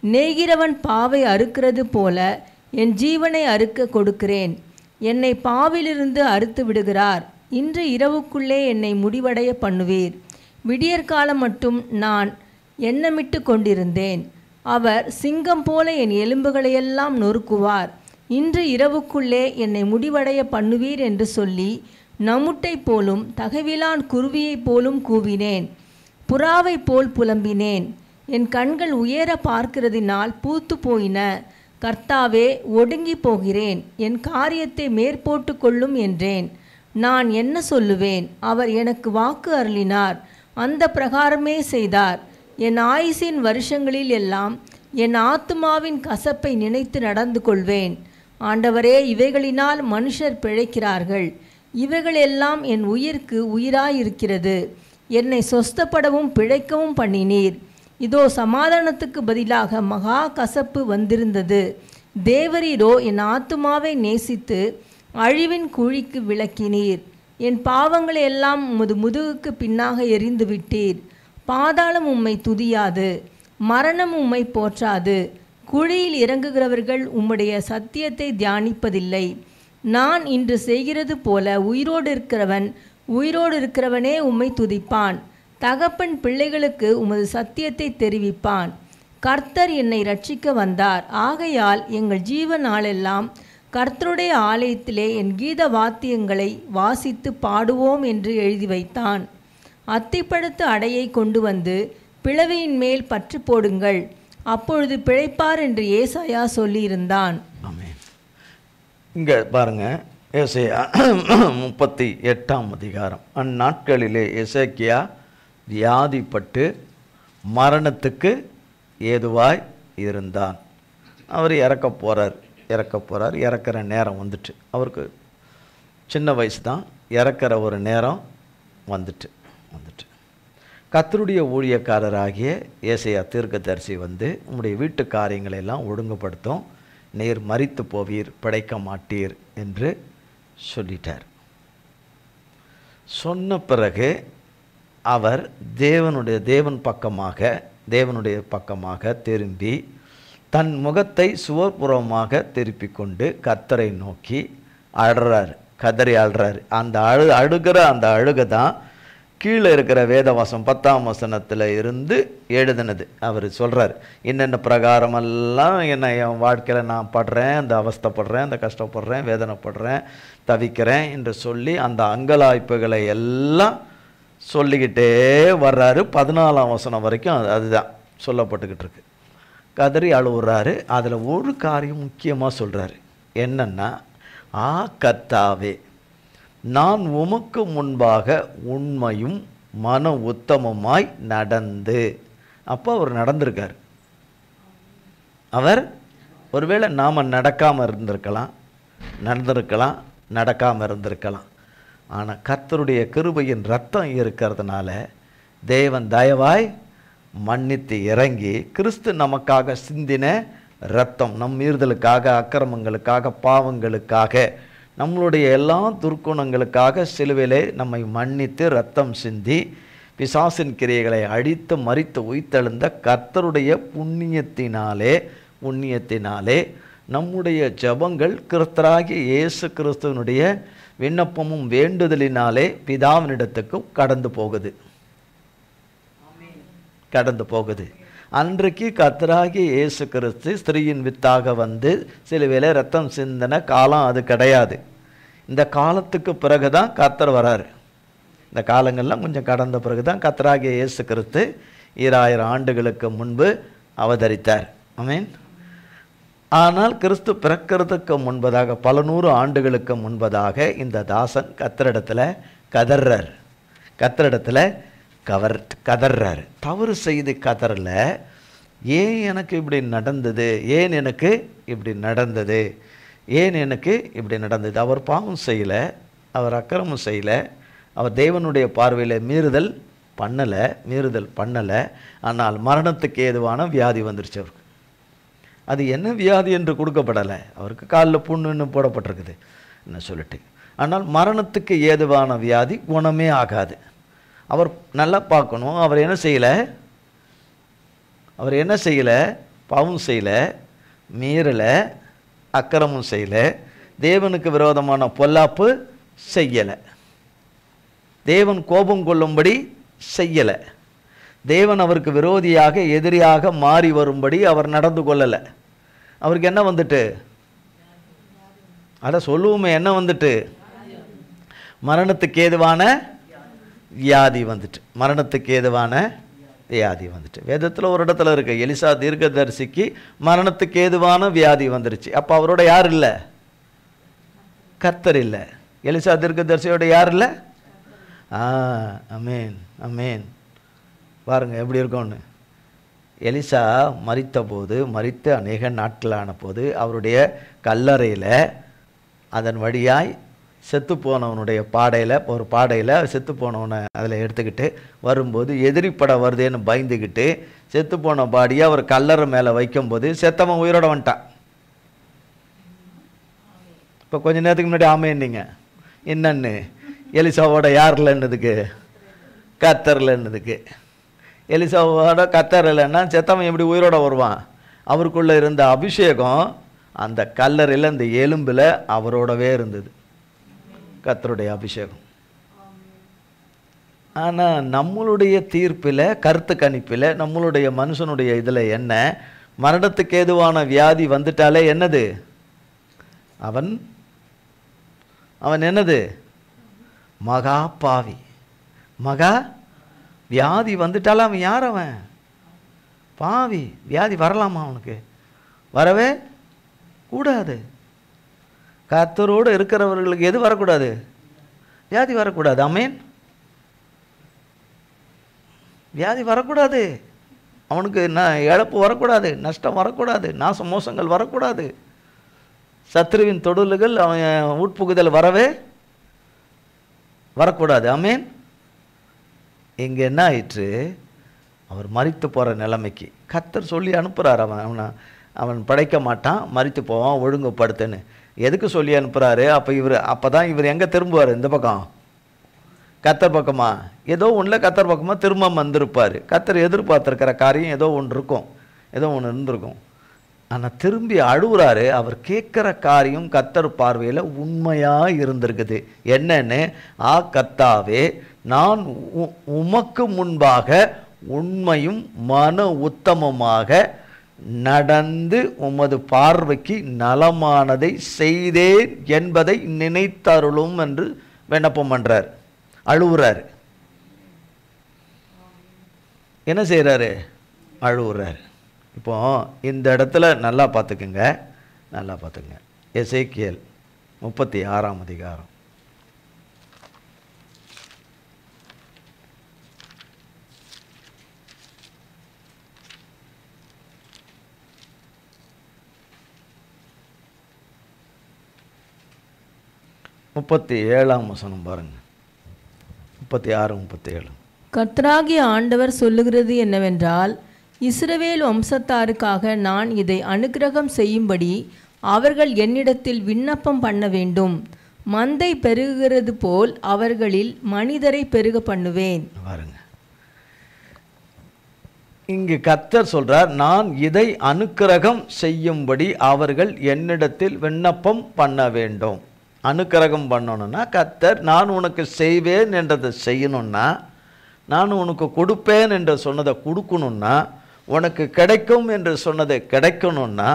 நெய்கிறவன் பாவை அறுக்கிறது போல என் ஜீவனை அறுக்க கொடுக்கிறேன். என்னை பாவிலிருந்து அறுத்து விடுகிறார். இன்று இரவுக்குள்ளே என்னை முடிவடைய பண்ணுவீர். விடியற்காலம் மட்டும் நான் எண்ணமிட்டு கொண்டிருந்தேன். அவர் சிங்கம் போல என் எலும்புகளையெல்லாம் நொறுக்குவார். இன்று இரவுக்குள்ளே என்னை முடிவடைய பண்ணுவீர் என்று சொல்லி நமுட்டை போலும் தகவிலான் குருவியைப் போலும் கூவினேன். புறாவை போல் புலம்பினேன். என் கண்கள் உயர பார்க்கிறதினால் பூத்து போயின. கர்த்தாவே, ஒடுங்கி போகிறேன், என் காரியத்தை மேற்போட்டு கொள்ளும் என்றேன். நான் என்ன சொல்லுவேன்? அவர் எனக்கு வாக்கு அருளினார், அந்த பிரகாரமே செய்தார். என் ஆயுசின் வருஷங்களில் எல்லாம் என் ஆத்துமாவின் கசப்பை நினைத்து நடந்து கொள்வேன். ஆண்டவரே, இவைகளினால் மனுஷர் பிழைக்கிறார்கள். இவைகள் எல்லாம் என் உயிர்க்கு உயிராயிருக்கிறது. என்னை சொஸ்தப்படவும் பிழைக்கவும் பண்ணினீர். இதோ சமாதானத்துக்கு பதிலாக மகா கசப்பு வந்திருந்தது. தேவரீரோ என் ஆத்துமாவை நேசித்து அழிவின் குழிக்கு விலக்கினீர். என் பாவங்களை எல்லாம் உமது முதுகுக்கு பின்னாக எறிந்து விட்டீர். பாதாளம் உம்மை துதியாது, மரணம் உம்மை போற்றாது. குழியில் இறங்குகிறவர்கள் உம்முடைய சத்தியத்தை தியானிப்பதில்லை. நான் இன்று செய்கிறது போல உயிரோடு இருக்கிறவனே உம்மை துதிப்பான். தகப்பன் பிள்ளைகளுக்கு உமது சத்தியத்தை தெரிவிப்பான். கர்த்தர் என்னை ரட்சிக்க வந்தார். ஆகையால் எங்கள் ஜீவ நாளெல்லாம் கர்த்தருடைய ஆலயத்திலே என் கீத வாத்தியங்களை வாசித்து பாடுவோம் என்று எழுதி வைத்தான். அத்திப்பழத்து அடையை கொண்டு வந்து பிளவியின் மேல் பற்று போடுங்கள், அப்பொழுது பிழைப்பார் என்று ஏசாயா சொல்லியிருந்தான். ஆமென். இங்கே பாருங்க, ஏசாயா 38ஆம் அதிகாரம். அந்நாட்களிலே எசேக்கியா வியாதிப்பட்டு மரணத்துக்கு ஏதுவாய் இருந்தான். அவர் இறக்க போகிறார். இறக்குற நேரம் வந்துட்டு, அவருக்கு சின்ன வயசு தான், இறக்குற ஒரு நேரம் வந்துட்டு கர்த்தருடைய ஊழியக்காரராகிய ஏசாயா தீர்க்கதரிசி வந்து உம்முடைய வீட்டு காரியங்களை எல்லாம் ஒழுங்குபடுத்தும், நீர் மரித்து போவீர், பிழைக்க மாட்டீர் என்று சொல்லிட்டார். சொன்ன பிறகு அவர் தேவனுடைய பக்கமாக திரும்பி தன் முகத்தை சுவர்புறமாக திருப்பி கொண்டு கர்த்தரை நோக்கி அழுறாரு, கதறி அழுறாரு. அந்த அந்த அழுகை தான் கீழே இருக்கிற வேதவாசம் 10ஆம் வசனத்தில் இருந்து எழுதினது. அவர் சொல்கிறார், என்னென்ன பிரகாரமெல்லாம் என்ன என் வாழ்க்கையில் நான் படுறேன், அந்த அவஸ்தைப்படுறேன், அந்த கஷ்டப்படுறேன், வேதனைப்படுறேன், தவிக்கிறேன் என்று சொல்லி அந்த அங்கலாய்ப்புகளை எல்லாம் சொல்லிக்கிட்டே வர்றாரு. 14ஆம் வசனம் வரைக்கும் அதுதான் சொல்லப்பட்டுக்கிட்டு இருக்கு. கதறி அழுவுறாரு. அதில் ஒரு காரியம் முக்கியமாக சொல்கிறாரு, என்னன்னா, கர்த்தாவே, நான் உமக்கு முன்பாக உண்மையும் மன உத்தமமாய் நடந்து. அப்போ அவர் நடந்திருக்கார். அவர் ஒருவேளை நாம் நடக்காமல் இருந்திருக்கலாம், நடக்காமல் இருந்திருக்கலாம். ஆனால் கர்த்தருடைய கிருபையின் ரத்தம் இருக்கிறதுனால தேவன் தயவாய் மன்னித்து இறங்கி கிறிஸ்து நமக்காக சிந்தின ரத்தம், நம் மீறுதலுக்காக, அக்கிரமங்களுக்காக, பாவங்களுக்காக, நம்மளுடைய எல்லா துர்க்குணங்களுக்காக சிலுவையிலே நம்மை மன்னித்து ரத்தம் சிந்தி பிசாசின் கிரியைகளை அழித்து மரித்து உயிர்த்தெழுந்த கர்த்தருடைய புண்ணியத்தினாலே நம்முடைய ஜெபங்கள் கிறிஸ்தராகிய இயேசு கிறிஸ்துவனுடைய விண்ணப்பமும் வேண்டுதலினாலே பிதாவினிடத்துக்கு கடந்து போகுது. அன்றைக்கு கர்த்தராகிய இயேசு கிறிஸ்து ஸ்திரீயின் வித்தாக வந்து சிலுவையிலே ரத்தம் சிந்தின காலம் அது கிடையாது. இந்த காலத்துக்கு பிறகு தான் கர்த்தர் வராரு. இந்த காலங்கள்லாம் கொஞ்சம் கடந்த பிறகு தான் கர்த்தராகிய இயேசு கிறிஸ்து 2000 ஆண்டுகளுக்கு முன்பு அவதரித்தார். ஆமென். ஆனால் கிறிஸ்து பிறக்கிறதுக்கு முன்பதாக, பல 100 ஆண்டுகளுக்கு முன்பதாக இந்த தாசன் கர்த்தரிடத்தில் கதறாரு. தவறு செய்து கதறல, ஏன் எனக்கு இப்படி நடந்தது? அவர் பாவம் செய்யலை, அவர் அக்கிரமம் செய்யலை, அவர் தேவனுடைய பார்வையில் மீறுதல் பண்ணலை. ஆனால் மரணத்துக்கு ஏதுவான வியாதி வந்துருச்சு அவருக்கு. அது என்ன வியாதி என்று கொடுக்கப்படலை, அவருக்கு காலில் புண்ணுன்னு போடப்பட்டிருக்குது என்ன சொல்லிட்டு. ஆனால் மரணத்துக்கு ஏதுவான வியாதி குணமே ஆகாது. அவர் நல்லா பார்க்கணும், அவர் என்ன செய்யலை, பாவம் செய்யலை, மீறலை, அக்கிரமம் செய்யலை, தேவனுக்கு விரோதமான பொல்லாப்பு செய்யலை, தேவன் கோபம் கொள்ளும்படி செய்யலை, தேவன் அவருக்கு விரோதியாக எதிரியாக மாறி வரும்படி அவர் நடந்து கொள்ளலை. அவருக்கு என்ன வந்துட்டு, சொல்லுவோமே, என்ன வந்துட்டு? மரணத்துக்கு ஏதுவான வியாதி வந்துட்டு. வேதத்தில் ஒரு இடத்துல இருக்கு, எலிசா தீர்க்கதரிசிக்கு மரணத்துக்கு ஏதுவான வியாதி வந்துருச்சு. அப்போ அவரோட யார் இல்லை? கர்த்தர் இல்லை. எலிசா தீர்க்கதரிசியோட யார் இல்லை? அமேன். பாருங்க எப்படி இருக்கும்னு. எலிசா மரித்து அநேக நாட்களான போது அவருடைய கல்லறையில் அதன் வழியாய் செத்து போனவனுடைய ஒரு பாடையில் செத்து போனவனை அதில் எடுத்துக்கிட்டு வரும்போது எதிரிப்படை வருதேன்னு பயந்துக்கிட்டு செத்து போன பாடியை அவர் கல்லறை மேலே வைக்கும்போது செத்தவன் உயிரோட வந்துட்டான். இப்போ கொஞ்ச நேரத்துக்கு முன்னாடி ஆமேன்னீங்க, என்னன்னு? எலிசாவோட யார் இல்லைன்னதுக்கு? கர்த்தர் இல்லைன்னதுக்கு. எலிசாவோட கர்த்தர் இல்லைன்னா செத்தவன் எப்படி உயிரோட வருவான்? அவருக்குள்ளே இருந்த அபிஷேகம் அந்த கல்லறையில், அந்த எலும்பில் அவரோடவே இருந்தது, கர்த்தருடைய அபிஷேகம். ஆனால் நம்மளுடைய தீர்ப்பில், கருத்து கணிப்பில், நம்மளுடைய மனுஷனுடைய இதில் என்ன, மரணத்துக்கு ஏதுவான வியாதி வந்துட்டாலே என்னது? அவன் என்னது? மகா பாவி. வியாதி வந்துட்டாலும் அவன் யார்? அவன் பாவி. வியாதி வரலாமா அவனுக்கு? வரவே கூடாது. கர்த்தரோடு இருக்கிறவர்களுக்கு எது வரக்கூடாது? வியாதி வரக்கூடாது. ஆமென். வியாதி வரக்கூடாது. அவனுக்கு இழப்பு வரக்கூடாது, நஷ்டம் வரக்கூடாது, நாச மோசங்கள் வரக்கூடாது, சத்ருவின் தொடுலுகள் அவன் உட்புகுதல் வரக்கூடாது. ஆமேன். இங்கே என்ன ஆயிற்று? அவர் மரித்து போகிற நிலைமைக்கு கர்த்தர் சொல்லி அனுப்புகிறார். அவன் படைக்க மாட்டான், மரித்து போவான், ஒழுங்குபடுத்துன்னு எதுக்கு சொல்லி அனுப்புகிறாரு? அப்போ தான் இவர் எங்கே திரும்புவார்? இந்த பக்கம், கர்த்தர் பக்கமா? ஏதோ ஒன்றில் கர்த்தர் பக்கமாக திரும்ப வந்திருப்பார். கர்த்தர் எதிர்பார்த்துருக்கிற காரியம் ஏதோ ஒன்று இருக்கும், ஏதோ ஒன்று இருந்திருக்கும். ஆனால் திரும்பி அழுகுறாரு. அவர் கேட்குற காரியம் கர்த்தர் பார்வையில் உண்மையாக இருந்திருக்குது. என்னன்னு? கர்த்தாவே, நான் உமக்கு முன்பாக உண்மையும் மன உத்தமமாக நடந்து உமது பார்வைக்கு நலமானதை செய்தேன் என்பதை நினைத்தருளும் என்று விண்ணப்பம் பண்ணுறார். அழுகுறாரு. என்ன செய்கிறாரு? அழுகுறாரு. இப்போ இந்த இடத்துல நல்லா பார்த்துக்குங்க, நல்லா பார்த்துக்குங்க. எசேக்கியேல் 36ஆம் அதிகாரம். முப்பத்தி 37ஆம் வசனம் பாருங்க. 36, 37. கர்த்தராகிய ஆண்டவர் சொல்லுகிறது என்னவென்றால், இஸ்ரவேல் வம்சத்தாருக்காக நான் இதை அனுக்கிரகம் செய்யும்படி அவர்கள் என்னிடத்தில் விண்ணப்பம் பண்ண வேண்டும். மந்தை பெருகுகிறது போல் அவர்களில் மனிதரை பெருக பண்ணுவேன். பாருங்க, இங்கு கர்த்தர் சொல்றார், நான் இதை அனுக்கிரகம் செய்யும்படி அவர்கள் என்னிடத்தில் விண்ணப்பம் பண்ண வேண்டும். அனுக்கிரகம் பண்ணணும்னா கர்த்தர் நான் உனக்கு செய்வேன் என்றதை செய்யணும்னா, நான் உனக்கு கொடுப்பேன் என்று சொன்னதை கொடுக்கணும்னா, உனக்கு கிடைக்கும் என்று சொன்னதை கிடைக்கணும்னா,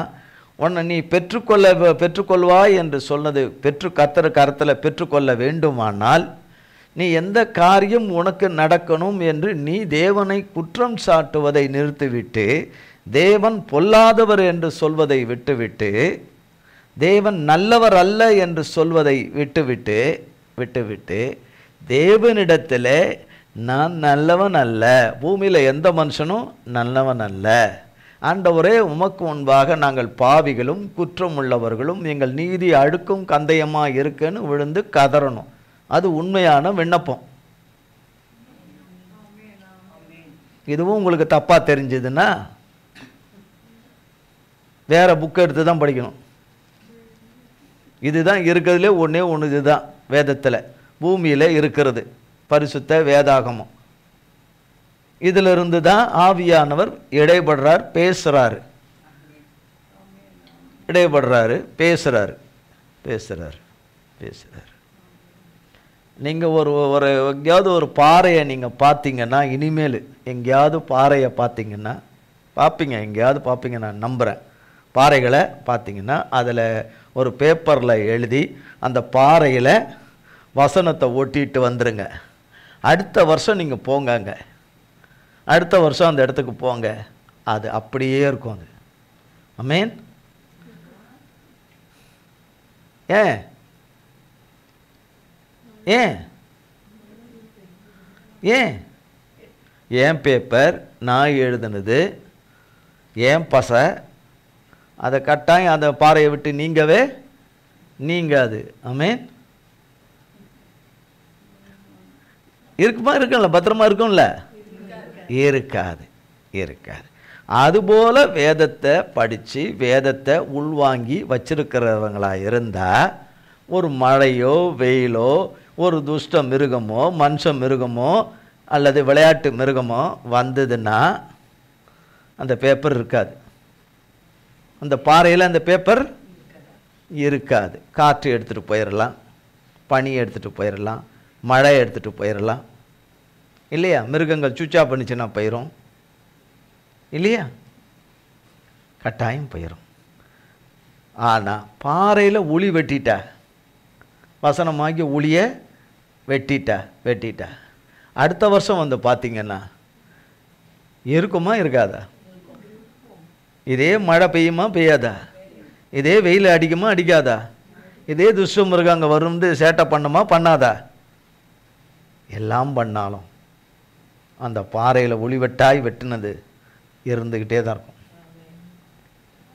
உன்னை நீ பெற்றுக்கொள்வாய் என்று சொன்னது கர்த்தர் கரத்தில் பெற்றுக்கொள்ள வேண்டுமானால், நீ எந்த காரியம் உனக்கு நடக்கணும் என்று நீ தேவனை குற்றம் சாட்டுவதை நிறுத்திவிட்டு, தேவன் பொல்லாதவர் என்று சொல்வதை விட்டுவிட்டு, தேவன் நல்லவர் அல்ல என்று சொல்வதை விட்டுவிட்டு தேவனிடத்தில் நான் நல்லவன் அல்ல, பூமியில் எந்த மனுஷனும் நல்லவன் அல்ல, ஆண்டவரே உமக்கு முன்பாக நாங்கள் பாவிகளும் குற்றம் உள்ளவர்களும், எங்கள் நீதி அழுக்கும் கந்தயமாக இருக்குன்னு விழுந்து கதறணும். அது உண்மையான விண்ணப்பம். இதுவும் உங்களுக்கு தப்பாக தெரிஞ்சதுன்னா வேற புக்கை எடுத்து தான் படிக்கணும். இதுதான் இருக்கிறதுலே ஒன்றே ஒன்று. இதுதான் வேதத்தில் பூமியில் இருக்கிறது பரிசுத்த வேதாகமம். இதிலிருந்து தான் ஆவியானவர் இடைபடுறார், பேசுகிறாரு, இடைபடுறாரு, பேசுகிறாரு. நீங்கள் ஒரு எங்கேயாவது ஒரு பாறையை நீங்கள் பார்த்தீங்கன்னா, இனிமேல் எங்கேயாவது பாறையை பார்த்தீங்கன்னா எங்கேயாவது பார்ப்பீங்க, நான் நம்புகிறேன். பாறைகளை பார்த்தீங்கன்னா அதில் ஒரு பேப்பரில் எழுதி அந்த பாறையில் வசனத்தை ஒட்டிட்டு வந்துடுங்க. அடுத்த வருஷம் நீங்கள் போங்க, அடுத்த வருஷம் அந்த இடத்துக்கு போங்க, அது அப்படியே இருக்கும். அது ஆமென். ஏன் ஏன் ஏன் ஏன் பேப்பர் நான் எழுதுனது, ஏன் பசை, அதை கட்டாயம் அந்த பாறையை விட்டு நீங்காது. ஆமென். இருக்கும்ல, பத்திரமா இருக்கும்ல? இருக்காது. அதுபோல வேதத்தை படித்து வேதத்தை உள்வாங்கி வச்சிருக்கிறவங்களா இருந்தால், ஒரு மழையோ வெயிலோ ஒரு துஷ்ட மிருகமோ மனுஷ மிருகமோ அல்லது விளையாட்டு மிருகமோ வந்ததுன்னா அந்த பேப்பர் இருக்காது. அந்த பாறையில் அந்த பேப்பர் இருக்காது. காற்று எடுத்துகிட்டு போயிடலாம், பனி எடுத்துகிட்டு போயிடலாம், மழை எடுத்துகிட்டு போயிடலாம் இல்லையா? மிருகங்கள் சுச்சா பண்ணிச்சுன்னா போயிடும் இல்லையா? கட்டாயம் போயிடும். ஆனால் பாறையில் உளி வெட்டிட்டா, வசனமாகி உளியை வெட்டிட்டா அடுத்த வருஷம் வந்து பார்த்தீங்கன்னா இருக்குமா இருக்காதா? இதே மழை பெய்யுமா பெய்யாதா? இதே வெயில் அடிக்குமா அடிக்காதா? இதே துஷ்ட மிருகம் அங்கே வந்து சேட்டை பண்ணுமா பண்ணாதா? எல்லாம் பண்ணாலும் அந்த பாறையில் ஒளி வெட்டினது இருந்துக்கிட்டே தான் இருக்கும்.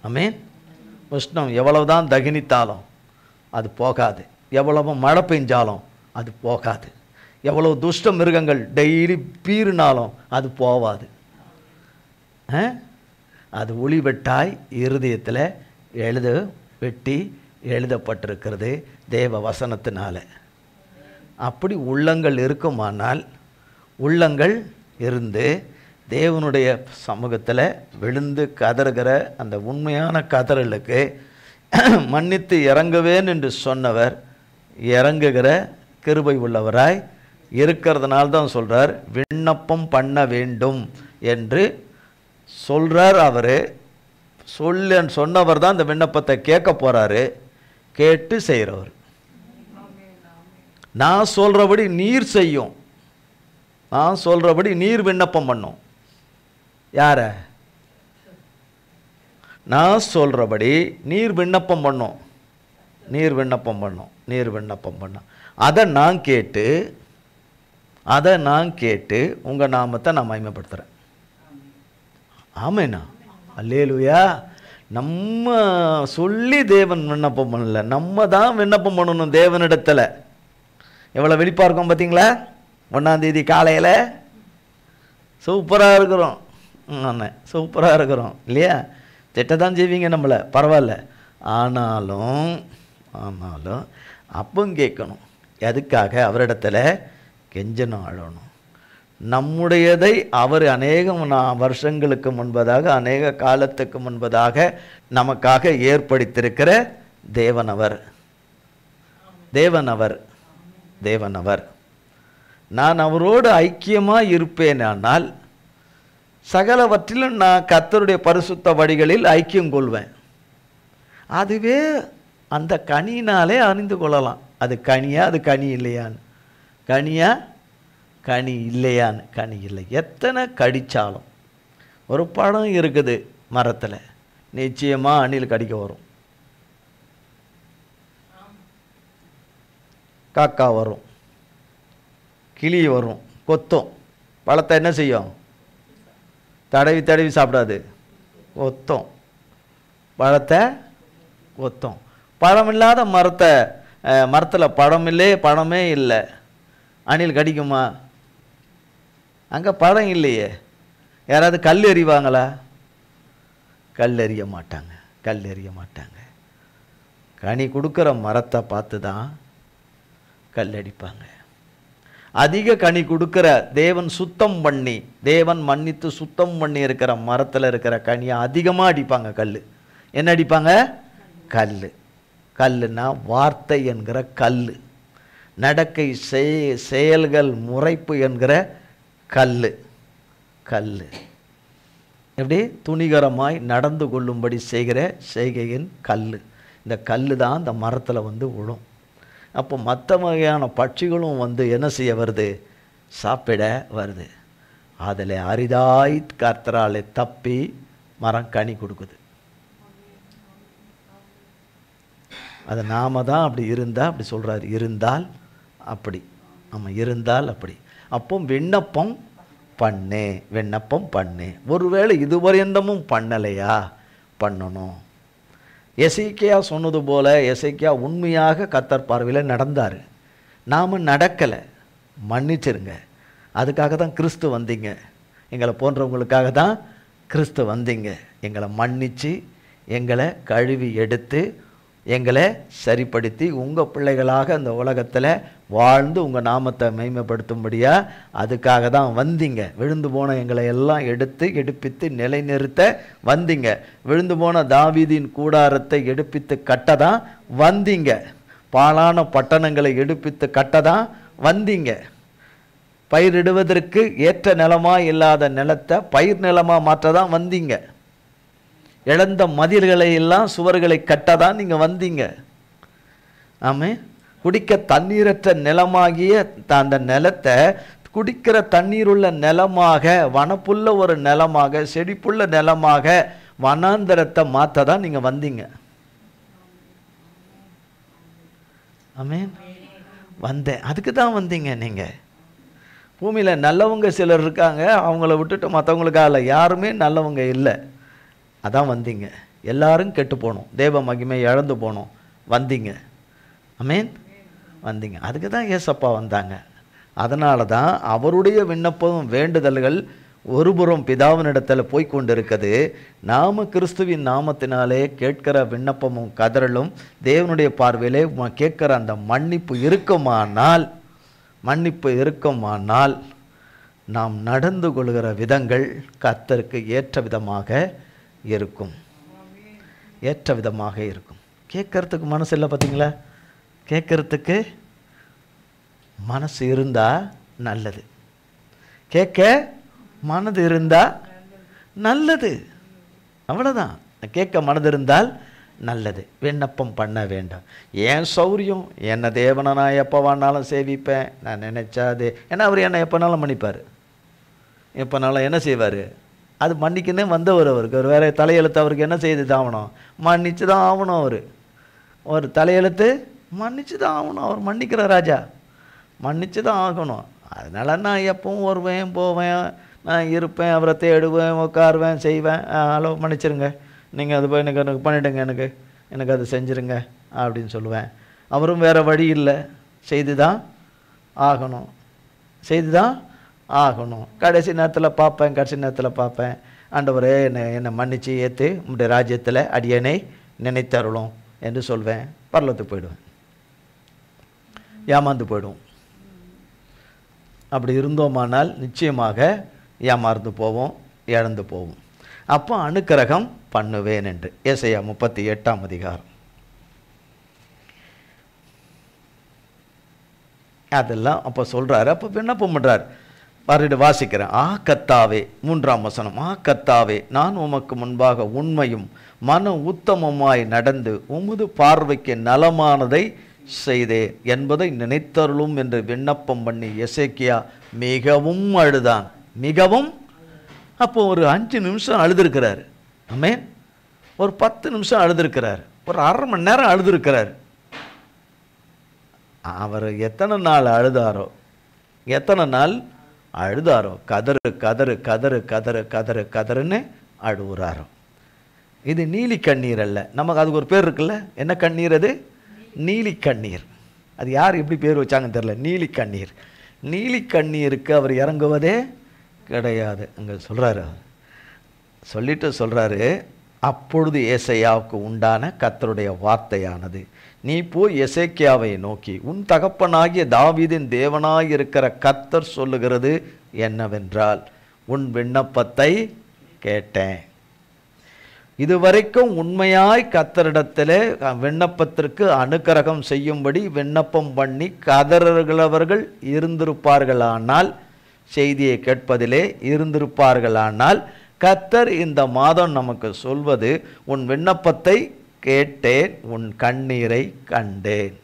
ஆமென். உஷ்ணம் எவ்வளவுதான் தகினித்தாலும் அது போகாது, எவ்வளவு மழை பெஞ்சாலும் அது போகாது, எவ்வளவு துஷ்ட மிருகங்கள் டெய்லி பீறினாலும் அது போவாது. அது ஒளிவெட்டாய் இருதயத்தில் வெட்டி எழுதப்பட்டிருக்கிறது தேவ வசனத்தினால. அப்படி உள்ளங்கள் இருக்குமானால், உள்ளங்கள் இருந்து தேவனுடைய சமூகத்தில் விழுந்து கதறுகிற அந்த உண்மையான கதறலுக்கு மன்னித்து இறங்குவேன் என்று சொன்னவர் இறங்குகிற கிருபை உள்ளவராய் இருக்கிறதுனால தான் சொல்கிறார், விண்ணப்பம் பண்ண வேண்டும் என்று சொல்கிறார். அவர் சொன்னவர் தான் இந்த விண்ணப்பத்தை கேட்க போகிறாரு, கேட்டு செய்கிறவர். நான் சொல்கிறபடி நீர் செய்யும், நான் சொல்கிறபடி நீர் விண்ணப்பம் பண்ணும். யார? நான் சொல்கிறபடி நீர் விண்ணப்பம் பண்ணும், நீர் விண்ணப்பம் பண்ணும், நீர் விண்ணப்பம் பண்ணும். அதை நான் கேட்டு உங்கள் நாமத்தை நான் மகிமைப்படுத்துகிறேன். ஆமேண்ணா, அல்லேலூயா. நம்ம சொல்லி தேவன் விண்ணப்பம் பண்ணல, நம்ம தான் விண்ணப்பம் பண்ணணும் தேவனிடத்தில். எவ்வளோ வெளிப்பாக இருக்கோம் பார்த்தீங்களா? 1ஆம் தேதி காலையில் சூப்பராக இருக்கிறோம், சூப்பராக இருக்கிறோம் இல்லையா? திட்ட தான் செய்வீங்க நம்மளை, பரவாயில்ல. ஆனாலும் அப்பவும் கேட்கணும். எதுக்காக? அவரிடத்துல கெஞ்சணும், அழணும். நம்முடையதை அவர் அநேக வருஷங்களுக்கு முன்பதாக, அநேக காலத்துக்கு முன்பதாக நமக்காக ஏற்படுத்தியிருக்கிற தேவனவர். நான் அவரோடு ஐக்கியமாக இருப்பேனானால் சகலவற்றிலும் நான் கர்த்தருடைய பரிசுத்த வழிகளில் ஐக்கியம் கொள்வேன். அதுவே அந்த கனியினாலே அறிந்து கொள்ளலாம், அது கனியா அது கனி இல்லையான்னு. கனியா கனி இல்லையான்னு. கனி இல்லை. எத்தனை கடித்தாலும், ஒரு பழம் இருக்குது மரத்தில், நிச்சயமாக அணில் கடிக்க வரும், காக்கா வரும், கிளி வரும், கொத்தும். பழத்தை என்ன செய்யும்? தடவி சாப்பிடாது, கொத்தும். பழத்தை கொத்தும். பழம் இல்லாத மரத்தில் பழமே இல்லை, அணில் கடிக்குமா? அங்கே பழம் இல்லையே. யாராவது கல் எறிவாங்களா? கல் எறிய மாட்டாங்க. கனி கொடுக்குற மரத்தை பார்த்து தான் கல் அடிப்பாங்க. அதிக கனி கொடுக்குற தேவன் மன்னித்து சுத்தம் பண்ணி இருக்கிற மரத்தில் இருக்கிற கனியை அதிகமாக அடிப்பாங்க. கல் என்ன அடிப்பாங்க? கல்லுன்னா வார்த்தை என்கிற கல், நடக்கை செயல்கள் முறைப்பு என்கிற கல். எப்படி? துணிகரமாய் நடந்து கொள்ளும்படி செய்கிற செய்கையின் கல். இந்த கல் தான் இந்த மரத்தில் வந்து விழும். அப்போ மற்ற வகையான பட்சிகளும் வந்து என்ன செய்ய வருது? சாப்பிட வருது. அதில் அரிதாய் கர்த்தராலே தப்பி மரம் கனி கொடுக்குது. அதை நாம தான் அப்படி இருந்தால், அப்படி சொல்கிறாரு, இருந்தால் அப்படி. அப்போ விண்ணப்பம் பண்ணு. ஒருவேளை இதுவரையந்தமும் பண்ணலையா? பண்ணணும். எசேக்கியா சொன்னது போல, எசேக்கியா உண்மையாக கர்த்தர் பார்வையில் நடந்தார். நாம் நடக்கலை, மன்னிச்சிருங்க. அதுக்காக தான் கிறிஸ்து வந்தீங்க, எங்களை போன்றவங்களுக்காக தான் கிறிஸ்து வந்தீங்க. எங்களை மன்னித்து, எங்களை கழுவி எடுத்து, எங்களை சரிப்படுத்தி உங்கள் பிள்ளைகளாக இந்த உலகத்தில் வாழ்ந்து உங்கள் நாமத்தை மகிமைப்படுத்தும்படியா அதுக்காக தான் வந்தீங்க. விழுந்து போன எங்களை எல்லாம் எடுப்பித்து நிலைநிறுத்த வந்தீங்க. விழுந்து போன தாவீதின் கூடாரத்தை எடுப்பித்து கட்ட தான் வந்தீங்க. பாழான பட்டணங்களை எடுப்பித்து கட்ட தான் வந்தீங்க. பயிரிடுவதற்கு ஏற்ற நிலமாக இல்லாத நிலத்தை பயிர் நிலமாக மாற்ற தான் வந்தீங்க. இழந்த மதில்களை எல்லாம் சுவர்களை கட்டதான் நீங்கள் வந்தீங்க. ஆமே. குடிக்க தண்ணீரற்ற நிலமாகிய அந்த நிலத்தை குடிக்கிற தண்ணீருள்ள நிலமாக, வனப்புள்ள ஒரு நிலமாக, செழிப்புள்ள நிலமாக, வனாந்தரத்தை மாற்ற தான் நீங்கள் வந்தீங்க. ஆமே. அதுக்கு தான் வந்தீங்க. நீங்கள் பூமியில் நல்லவங்க சிலர் இருக்காங்க, அவங்கள விட்டுட்டு மற்றவங்களுக்காக யாருமே நல்லவங்க இல்லை. அதான் வந்தீங்க. எல்லாரும் கெட்டு போனோம், தேவ மகிமை இழந்து போனோம், வந்தீங்க. ஆமென், வந்தீங்க. அதுக்கு தான் ஏசப்பா வந்தாங்க. அதனால தான் அவருடைய விண்ணப்பம் வேண்டுதல்கள் ஒருபுறம் பிதாவினிடத்தில் போய் கொண்டிருக்குது. நாம கிறிஸ்துவின் நாமத்தினாலே கேட்கிற விண்ணப்பமும் கதறலும் தேவனுடைய பார்வையிலே கேட்கிற அந்த மன்னிப்பு இருக்குமானால் நாம் நடந்து கொள்கிற விதங்கள் கர்த்தருக்கு ஏற்ற விதமாக இருக்கும். கேட்கறதுக்கு மனசு இல்லை பார்த்தீங்களா? கேட்கறதுக்கு மனசு இருந்தா நல்லது, கேட்க மனது இருந்தா நல்லது. அவ்வளோதான். கேட்க மனது இருந்தால் நல்லது. விண்ணப்பம் பண்ண வேண்டாம். ஏன் சௌரியம், என்னை தேவனை நான் எப்போ வேணாலும் சேவிப்பேன், நான் நினைச்சாது. ஏன்னா அவர் என்னை எப்போனாலும் மன்னிப்பார், எப்போனாலும் என்ன செய்வார், அது மன்னிக்கனே வந்தவர். அவருக்கு ஒரு வேற தலையெழுத்து அவருக்கு என்ன செய்து தான் ஆகணும், மன்னிச்சு தான் ஆகணும். ஒரு தலையெழுத்து மன்னிச்சு தான் ஆகணும். அவர் மன்னிக்கிற ராஜா, மன்னிச்சு தான் ஆகணும். அதனால் நான் எப்பவும் வருவேன் போவேன், நான் இருப்பேன், அவரை தேடுவேன், உட்காருவேன், செய்வேன். ஹலோ மன்னிச்சிருங்க, நீங்கள் அது போய் எனக்கு பண்ணிவிடுங்க, எனக்கு அது செஞ்சுருங்க அப்படின்னு சொல்லுவேன். அவரும் வேறு வழி இல்லை, செய்து தான் ஆகணும். கடைசி நேரத்தில் பார்ப்பேன், ஆண்டவரே என்னை மன்னிச்சு ஏற்று உங்களுடைய ராஜ்யத்தில் அடியனை நினைத்தருளும் என்று சொல்வேன். பரலோகத்துக்கு போயிடுவேன், ஏமாந்து போயிடுவோம். அப்படி இருந்தோமானால் நிச்சயமாக ஏமாந்து போவோம், இழந்து போவோம். அப்போ அனுக்கிரகம் பண்ணுவேன் என்று ஏசாயா 38ஆம் அதிகாரம். அதெல்லாம் அப்போ சொல்கிறாரு. அப்போ விண்ணப்பம் பண்ணுறார். பாருங்க, வாசிக்கிறேன். கர்த்தாவே, 3ஆம் வசனம். கர்த்தாவே, நான் உமக்கு முன்பாக உண்மையும் மன உத்தமமாய் நடந்து உமது பார்வைக்கு நலமானதை செய்தேன் என்பதை நினைத்தருளும் என்று விண்ணப்பம் பண்ணி எசேக்கியா மிகவும் அழுதான். அப்போ ஒரு 5 நிமிஷம் அழுதுருக்கிறார். ஆமென். ஒரு 10 நிமிஷம் அழுதுருக்கிறார். ஒரு அரை மணி நேரம் அழுதுருக்கிறார். அவர் எத்தனை நாள் அழுதாரோ, கதறுன்னு அழுவுறாரோ. இது நீலி கண்ணீர் அல்ல. நமக்கு அதுக்கு ஒரு பேர் இருக்குல்ல, என்ன கண்ணீர் அது? நீலி கண்ணீர். அது யார் எப்படி பேர் வச்சாங்கன்னு தெரியல. நீலி கண்ணீருக்கு அவர் இறங்குவதே கிடையாது. அங்கே சொல்கிறாரு, அப்பொழுது ஏசாயாவுக்கு உண்டான கர்த்தருடைய வார்த்தையானது, நீ போய் எசேக்கியாவை நோக்கி, உன் தகப்பனாகிய தாவீதின் தேவனாயிருக்கிற கர்த்தர் சொல்லுகிறது என்னவென்றால், உன் விண்ணப்பத்தை கேட்டேன். இதுவரைக்கும் உண்மையாய் கர்த்தரிடத்திலே விண்ணப்பத்திற்கு அனுக்கிரகம் செய்யும்படி விண்ணப்பம் பண்ணி கதறுகிறவர்கள் இருந்திருப்பார்களானால், செய்தியை கேட்பதிலே இருந்திருப்பார்களானால், கர்த்தர் இந்த மாதம் நமக்கு சொல்வது, உன் விண்ணப்பத்தை கேட்டேன், உன் கண்ணீரை கண்டேன்.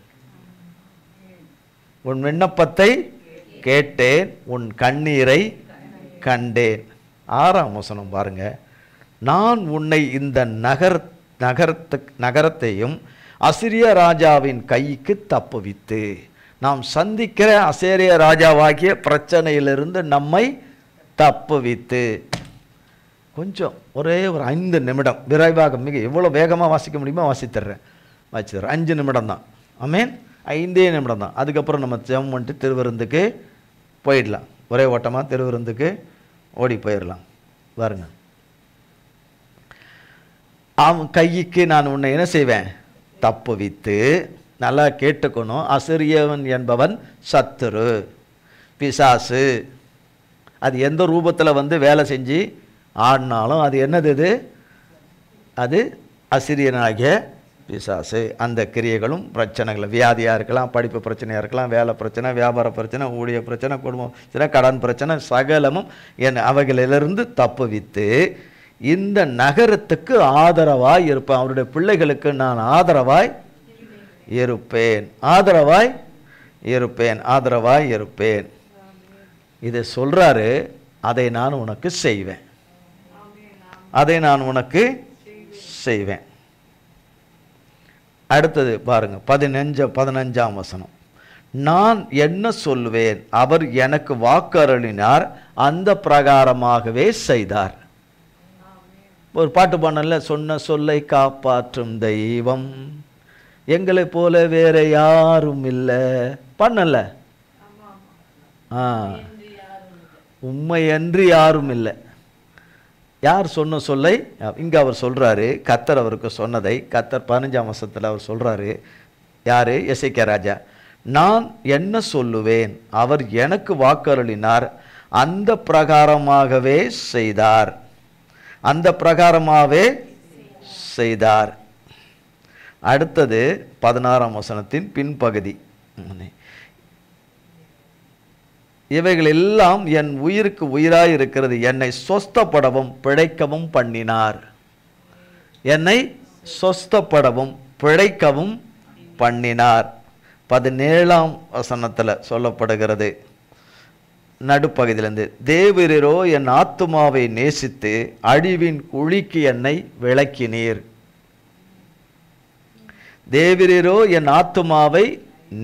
உன் விண்ணப்பத்தை கேட்டேன், உன் கண்ணீரை கண்டேன். 6ஆம் வசனம் பாருங்க. நான் உன்னை இந்த நகரத்தையும் அசிரிய ராஜாவின் கைக்கு தப்புவித்து, நாம் சந்திக்கிற அசீரிய ராஜாவாகிய பிரச்சனையிலிருந்து நம்மை தப்புவித்து. கொஞ்சம் ஒரே ஒரு 5 நிமிடம் விரைவாக, எவ்வளோ வேகமாக வாசிக்க முடியுமோ வாசித்துறேன். 5 நிமிடம் தான். ஆமென். 5 நிமிடம் தான். அதுக்கப்புறம் நம்ம ஜெபம் பண்ணிட்டு திருவிருந்துக்கு போயிடலாம். ஒரே ஓட்டமாக திருவிருந்துக்கு ஓடி போயிடலாம். பாருங்க, அவன் கைக்கு நான் உன்னை என்ன செய்வேன்? தப்புவித்து. நல்லா கேட்டுக்கணும். அசிரியவன் என்பவன் சத்துரு, பிசாசு. அது எந்த ரூபத்தில் வந்து வேலை செஞ்சு ஆடினாலும் அது என்னது? அது அசிரியனாகிய பிசாசு. அந்த கிரியைகளும் பிரச்சனைகள், வியாதியாக இருக்கலாம், படிப்பு பிரச்சனையாக இருக்கலாம், வேலை பிரச்சனை, வியாபார பிரச்சனை, ஊழிய பிரச்சனை, குடும்பம் பிரச்சனை, கடன் பிரச்சனை, சகலமும் அவைகளிலிருந்து தப்புவித்து இந்த நகரத்துக்கு ஆதரவாய் இருப்பேன். அவருடைய பிள்ளைகளுக்கு நான் ஆதரவாய் இருப்பேன். இதை சொல்றாரு. அதை நான் உனக்கு செய்வேன். அடுத்தது பாருங்க, 15ஆம் வசனம். நான் என்ன சொல்லுவேன், அவர் எனக்கு வாக்கருளினார், அந்த பிரகாரமாகவே செய்தார். ஒரு பாட்டு பண்ணல, சொன்ன சொல்லை காப்பாற்றும் தெய்வம் எங்களை போல வேற யாரும் இல்லை பண்ணல. உண்மை என்று யாரும் இல்லை. யார் சொன்ன சொல்லை இங்க அவர் சொல்றாரு, கர்த்தர் அவருக்கு சொன்னதை. கர்த்தர் 15ஆம் வசனத்தில் அவர் சொல்றாரு. யாரு? எசேக்கியா ராஜா. நான் என்ன சொல்லுவேன், அவர் எனக்கு வாக்கருளினார், அந்த பிரகாரமாகவே செய்தார், அந்த பிரகாரமாகவே செய்தார். அடுத்தது 16ஆம் வசனத்தின் பின்பகுதி. இவைகள் எல்லாம் என் உயிருக்கு உயிராய் இருக்கிறது, என்னை சொஸ்தப்படவும் பிழைக்கவும் பண்ணினார். என்னை சொஸ்தப்படவும் பிழைக்கவும் பண்ணினார். 17ஆம் வசனத்தில் சொல்லப்படுகிறது, நடுப்பகுதியிலிருந்து, தேவரீரோ என் ஆத்துமாவை நேசித்து அழிவின் குழிக்கு என்னை விளக்கினீர். தேவரீரோ என் ஆத்துமாவை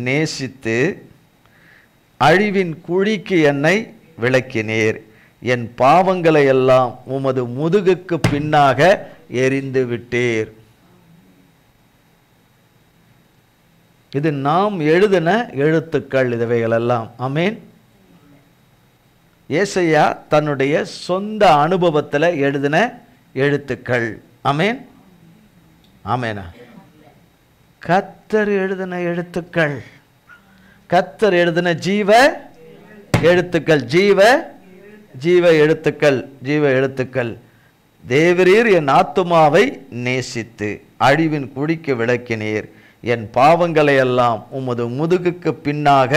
நேசித்து அழிவின் குழிக்கு என்னை விளக்கினீர். என் பாவங்களை எல்லாம் உமது முதுகுக்கு பின்னாக எரிந்து விட்டீர். இது நாம் எழுதின எழுத்துக்கள் இவைகளெல்லாம். ஆமேன். ஏசையா தன்னுடைய சொந்த அனுபவத்தில் எழுதின எழுத்துக்கள். ஆமேன். ஆமேனா? கர்த்தர் எழுதின எழுத்துக்கள், கர்த்தர் எழுதின ஜீவ எழுத்துக்கள், ஜீவ ஜீவ எழுத்துக்கள், ஜீவ எழுத்துக்கள். தேவரீர் என் ஆத்துமாவை நேசித்து அழிவின் குழிக்கு விளக்கினீர், என் பாவங்களை எல்லாம் உமது முதுகுக்கு பின்னாக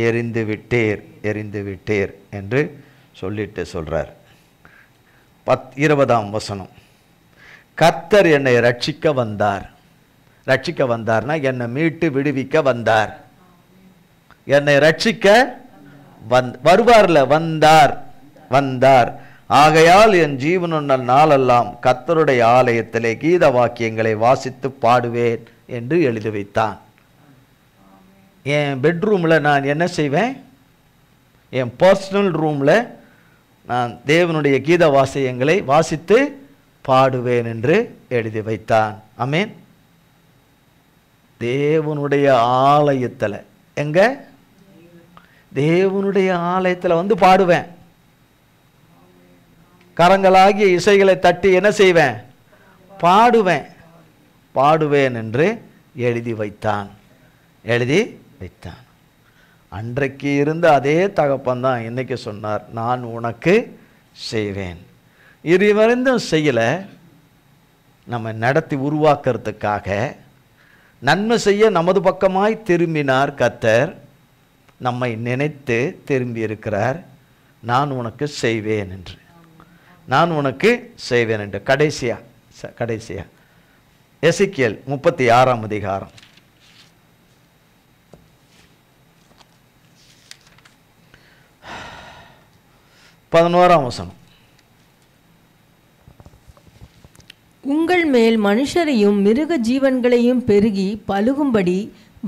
எரிந்து விட்டீர், எரிந்து விட்டீர் என்று சொல்லிட்டு சொல்றார். 20ஆம் வசனம், கர்த்தர் என்னை ரட்சிக்க வந்தார். ரட்சிக்க வந்தார்னா என்னை மீட்டு விடுவிக்க வந்தார். என்னை ரட்சிக்க வருவார்ல, வந்தார், வந்தார். ஆகையால் என் ஜீவனுள்ள நாளெல்லாம் கர்த்தருடைய ஆலயத்திலே கீத வாக்கியங்களை வாசித்து பாடுவேன் என்று எழுதி வைத்தான். என் பெட்ரூமில் நான் என்ன செய்வேன்? என் பர்சனல் ரூமில் நான் தேவனுடைய கீத வாசியங்களை வாசித்து பாடுவேன் என்று எழுதி வைத்தான். ஆமேன். தேவனுடைய ஆலயத்தில், எங்க? தேவனுடைய ஆலயத்தில் வந்து பாடுவேன். கரங்களாகிய இசைகளை தட்டி என்ன செய்வேன்? பாடுவேன், பாடுவேன் என்று எழுதி வைத்தான், எழுதி வைத்தான். அன்றைக்கு இருந்த அதே தகப்பன் தான் இன்னைக்கு சொன்னார், நான் உனக்கு செய்வேன். இதுவரைந்தும் செய்யலை. நம்ம நடத்தி உருவாக்குறதுக்காக நன்மை செய்ய நமது பக்கமாய் திரும்பினார் கர்த்தர். நம்மை நினைத்து திரும்பி இருக்கிறார். நான் உனக்கு செய்வேன் என்று, நான் உனக்கு செய்வேன் என்று. கடைசியா எசேக்கியேல் 36ஆம் அதிகாரம் 11ஆம் வசனம். உங்கள் மேல் மனுஷரையும் மிருக ஜீவன்களையும் பெருகி பலுகும்படி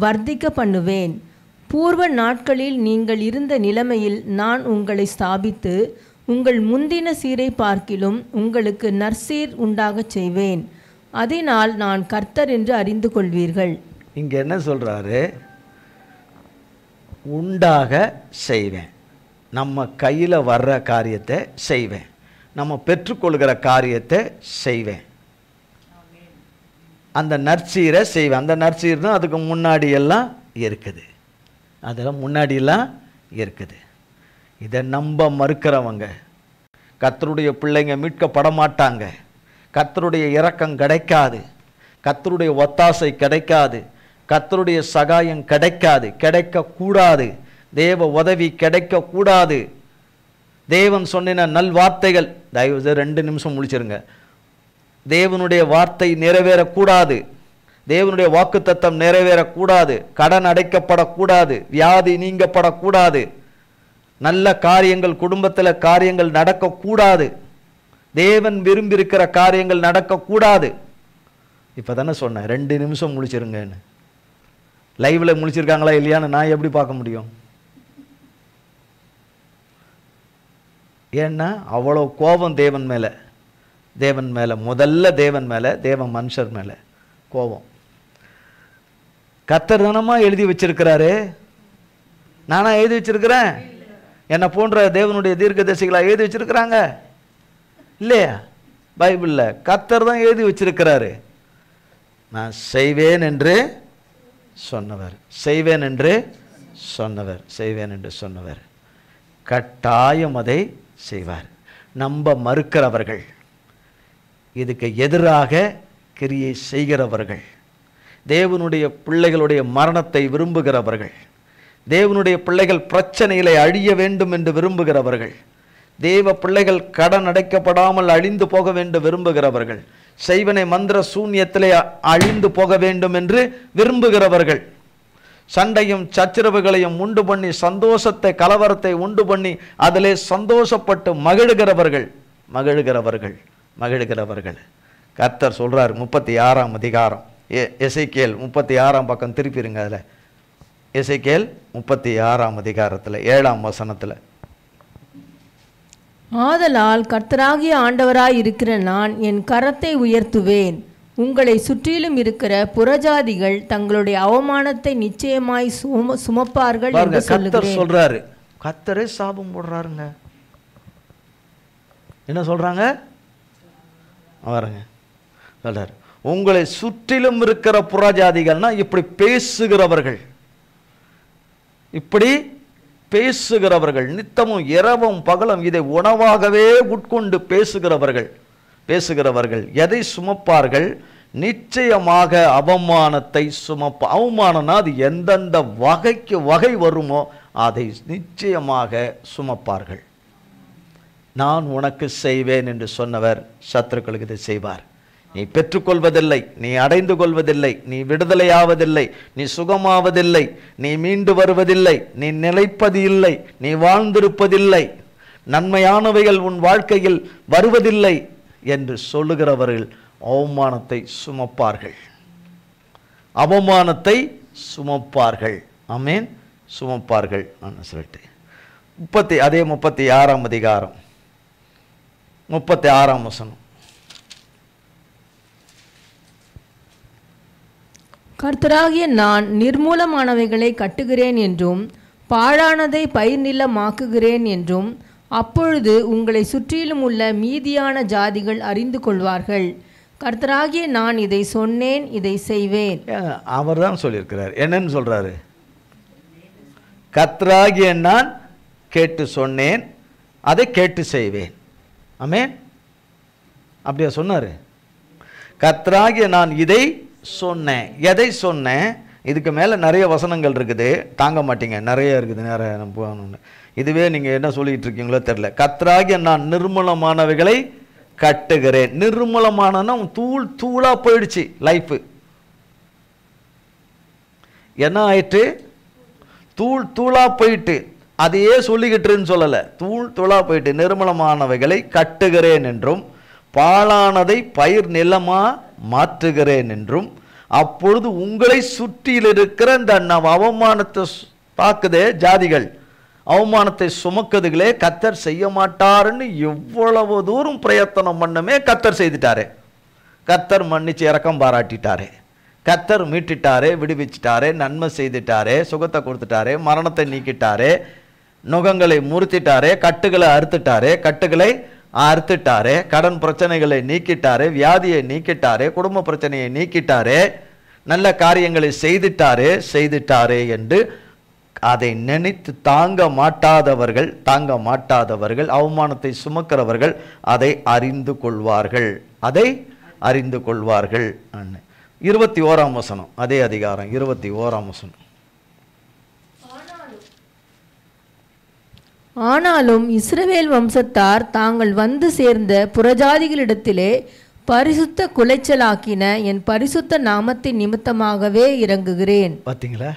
வர்த்திக்க பண்ணுவேன். பூர்வ நாட்களில் நீங்கள் இருந்த நிலைமையில் நான் உங்களை ஸ்தாபித்து உங்கள் முந்தின சீரை பார்க்கிலும் உங்களுக்கு நற்சீர் உண்டாகச் செய்வேன். அதனால் நான் கர்த்தர் என்று அறிந்து கொள்வீர்கள். இங்க என்ன சொல்றாரு? உண்டாக செய்வேன். நம்ம கையில் வர்ற காரியத்தை செய்வேன், நம்ம பெற்றுக்கொள்கிற காரியத்தை செய்வேன், அந்த நற்சீரை செய்வேன். அந்த நற்சீர் தான் அதுக்கு முன்னாடி எல்லாம் இருக்குது, அதெல்லாம் முன்னாடியெல்லாம் இருக்குது. இதை நம்ப மறுக்கிறவங்க கர்த்தருடைய பிள்ளைங்க மீட்கப்பட மாட்டாங்க. கர்த்தருடைய இரக்கம் கிடைக்காது, கர்த்தருடைய ஒத்தாசை கிடைக்காது, கர்த்தருடைய சகாயம் கிடைக்காது, கிடைக்கக்கூடாது, தேவ உதவி கிடைக்கக்கூடாது. தேவன் சொன்ன நல்வார்த்தைகள், தயவு செய்து 2 நிமிஷம் முடிச்சிருங்க. தேவனுடைய வார்த்தை நிறைவேறக்கூடாது, தேவனுடைய வாக்குத்தத்தம் நிறைவேறக்கூடாது, கடன் அடைக்கப்படக்கூடாது, வியாதி நீங்கப்படக்கூடாது, நல்ல காரியங்கள் குடும்பத்தில் காரியங்கள் நடக்கக்கூடாது, தேவன் விரும்பி இருக்கிற காரியங்கள் நடக்கக்கூடாது. இப்போ தானே சொன்னேன் 2 நிமிஷம் முடிச்சிருங்கன்னு. லைவில் முழிச்சிருக்காங்களா இல்லையான்னு நான் எப்படி பார்க்க முடியும்? ஏன்னா அவ்வளோ கோபம் தேவன் மேலே, முதல்ல தேவன் மேலே, தேவ மனுஷர் மேலே கோபம். கர்த்தர் தானமா எழுதி வச்சிருக்கிறாரு, நானா எழுதி வச்சிருக்கிறேன்? என்னை போன்ற தேவனுடைய தீர்க்கதரிசிகளா எழுதி வச்சிருக்கிறாங்க? இல்லையா? பைபிளில் கர்த்தர் தான் எழுதி வச்சிருக்கிறாரு. நான் செய்வேன் என்று சொன்னவர், செய்வேன் என்று சொன்னவர், செய்வேன் என்று சொன்னவர் கட்டாயம் அதை செய்வார். நம்ப மறுக்கிறவர்கள், இதுக்கு எதிராக கிரியை செய்கிறவர்கள், தேவனுடைய பிள்ளைகளுடைய மரணத்தை விரும்புகிறவர்கள், தேவனுடைய பிள்ளைகள் பிரச்சனைகளை அழிய வேண்டும் என்று விரும்புகிறவர்கள், தேவ பிள்ளைகள் கடன் அடைக்கப்படாமல் அழிந்து போக வேண்டும் விரும்புகிறவர்கள், செய்வனை மந்திர சூன்யத்திலே அழிந்து போக வேண்டும் என்று விரும்புகிறவர்கள், சண்டையும் சச்சரவுகளையும் உண்டு பண்ணி சந்தோஷத்தை கலவரத்தை உண்டு பண்ணி அதிலே சந்தோஷப்பட்டு மகிழுகிறவர்கள். கர்த்தர் சொல்றார் 36ஆம் அதிகாரம், எசேக்கியேல் 36ஆம் பக்கம் திருப்பிருங்க. அதில் எசேக்கியேல் 36ஆம் அதிகாரத்தில் 7ஆம் வசனத்தில், ஆதலால் கர்த்தராகிய ஆண்டவராய் இருக்கிற நான் என் கரத்தை உயர்த்துவேன், உங்களை சுற்றிலும் இருக்கிற புறஜாதிகள் தங்களுடைய அவமானத்தை நிச்சயமாய் சுமப்பார்கள் என்று கர்த்தர் சொல்றாரு. கர்த்தரே சாபம் போடுறாருங்க. என்ன சொல்றாங்க பாருங்க, சொல்றாரு உங்களை சுற்றிலும் இருக்கிற புறஜாதிகள்னா இப்படி பேசுகிறவர்கள், இப்படி பேசுகிறவர்கள், நித்தமும் இரவும் பகலும் இதை உணவாகவே உட்கொண்டு பேசுகிறவர்கள் எதை சுமப்பார்கள்? நிச்சயமாக அவமானத்தை அவமானம்னா அது எந்தெந்த வகைக்கு வகை வருமோ அதை நிச்சயமாக சுமப்பார்கள். நான் உனக்கு செய்வேன் என்று சொன்னவர் சத்துருக்களுக்கு இதை செய்வார். நீ பெற்றுக்கொள்வதில்லை, நீ அடைந்து கொள்வதில்லை, நீ விடுதலையாவதில்லை, நீ சுகமாவதில்லை, நீ மீண்டு வருவதில்லை, நீ நிலைப்பது இல்லை, நீ வாழ்ந்திருப்பதில்லை, நன்மையானவைகள் உன் வாழ்க்கையில் வருவதில்லை என்று சொல்லுகிறவர்கள் அவமானத்தை சுமப்பார்கள். ஆமென், சுமப்பார்கள். நான் சொல்லிட்டு 36ஆம் அதிகாரம் 36ஆம் வசனம், கர்த்தராகிய நான் நிர்மூலமானவைகளை கட்டுகிறேன் என்றும் பாழானதை பயிர் நிலமாக்குகிறேன் என்றும் அப்பொழுது உங்களை சுற்றிலும் உள்ள மீதியான ஜாதிகள் அறிந்து கொள்வார்கள். கர்த்தராகிய நான் இதை சொன்னேன், இதை செய்வேன். அவர் தான் சொல்லியிருக்கிறார். என்னன்னு சொல்றாரு? கர்த்தராகிய நான் கேட்டு சொன்னேன், அதை கேட்டு செய்வேன். ஆமென். அப்படியா சொன்னாரு? கர்த்தராகிய நான் இதை சொன்னேன். எதை சொன்னேன்? இதுக்கு மேலே நிறைய வசனங்கள் இருக்குது, தாங்க மாட்டீங்க, நிறைய இருக்குது, நிறைய போகணும்னு. இதுவே நீங்கள் என்ன சொல்லிட்டு இருக்கீங்களோ தெரியல. கர்த்தராகிய நான் நிர்மூலமானவைகளை கட்டுகிறேன். நிர்மூலமான தூளாக போயிடுச்சு லைஃபு. என்ன ஆயிட்டு? தூளாக போயிட்டு. அதையே சொல்லிக்கிட்டுன்னு சொல்லலை, தூளாக போயிட்டு. நிர்மூலமானவைகளை கட்டுகிறேன் என்றும் பாழானதை பயிர் நிலமா மாற்றுகிறேன் என்றும் அப்பொழுது உங்களை சுற்றியில் இருக்கிற இந்த அவமானத்தை பார்க்குதே ஜாதிகள், அவமானத்தை சுமக்குதுகளே, கர்த்தர் செய்ய மாட்டாருன்னு எவ்வளவு தூரம் பிரயத்தனம் பண்ணமே கர்த்தர் செய்துட்டாரு. கர்த்தர் மன்னிச்சு இரக்கம் பாராட்டிட்டாரே, கர்த்தர் மீட்டுட்டாரே, விடுவிச்சிட்டாரே, நன்மை செய்துட்டாரே, சுகத்தை கொடுத்துட்டாரே, மரணத்தை நீக்கிட்டாரே, நுகங்களை முறித்திட்டாரே, கட்டுகளை அறுத்துட்டாரே, கடன் பிரச்சனைகளை நீக்கிட்டாரே, வியாதியை நீக்கிட்டாரே, குடும்ப பிரச்சனையை நீக்கிட்டாரே, நல்ல காரியங்களை செய்துட்டாரே என்று அதை நினைத்து தாங்க மாட்டாதவர்கள் அவமானத்தை சுமக்கிறவர்கள் அதை அறிந்து கொள்வார்கள். 21ஆம் வசனம், அதே அதிகாரம் 21ஆம் வசனம். ஆனாலும் இஸ்ரவேல் வம்சத்தார் தாங்கள் வந்து சேர்ந்த புறஜாதிகளிடத்திலே பரிசுத்த குலைச்சலாக்கின என் பரிசுத்த நாமத்தின் நிமித்தமாகவே இறங்குகிறேன். பார்த்தீங்களா?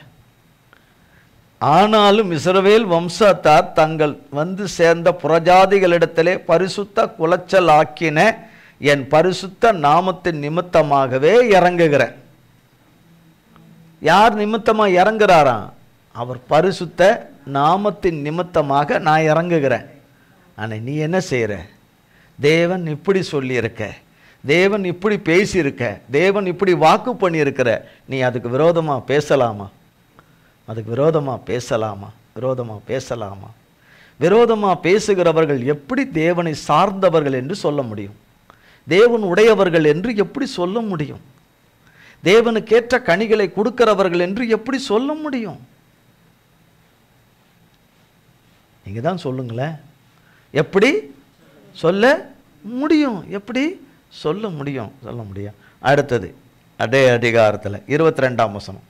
ஆனாலும் இஸ்ரவேல் வம்சத்தார் தங்கள் வந்து சேர்ந்த புறஜாதிகளிடத்திலே பரிசுத்த குலைச்சலாக்கின என் பரிசுத்த நாமத்தின் நிமித்தமாகவே இறங்குகிறேன். யார் நிமித்தமாக இறங்குறாராம்? அவர் பரிசுத்த நாமத்தின் நிமித்தமாக நான் இறங்குகிறேன். ஆனால் நீ என்ன செய்கிற? தேவன் இப்படி சொல்லியிருக்க, தேவன் இப்படி பேசியிருக்க, தேவன் இப்படி வாக்கு பண்ணியிருக்கிற, நீ அதுக்கு விரோதமாக பேசலாமா? அதுக்கு விரோதமாக பேசலாமா? விரோதமாக பேசலாமா? விரோதமாக பேசுகிறவர்கள் எப்படி தேவனை சார்ந்தவர்கள் என்று சொல்ல முடியும்? தேவன் உடையவர்கள் என்று எப்படி சொல்ல முடியும்? தேவனுக்கேற்ற கனிகளை கொடுக்கிறவர்கள் என்று எப்படி சொல்ல முடியும்? நீங்க தான் சொல்லுங்களேன். எப்படி சொல்ல முடியும்? எப்படி சொல்ல முடியும்? சொல்ல முடியும். அடுத்தது அதே அதிகாரத்தில் 22ஆம் வசனம்.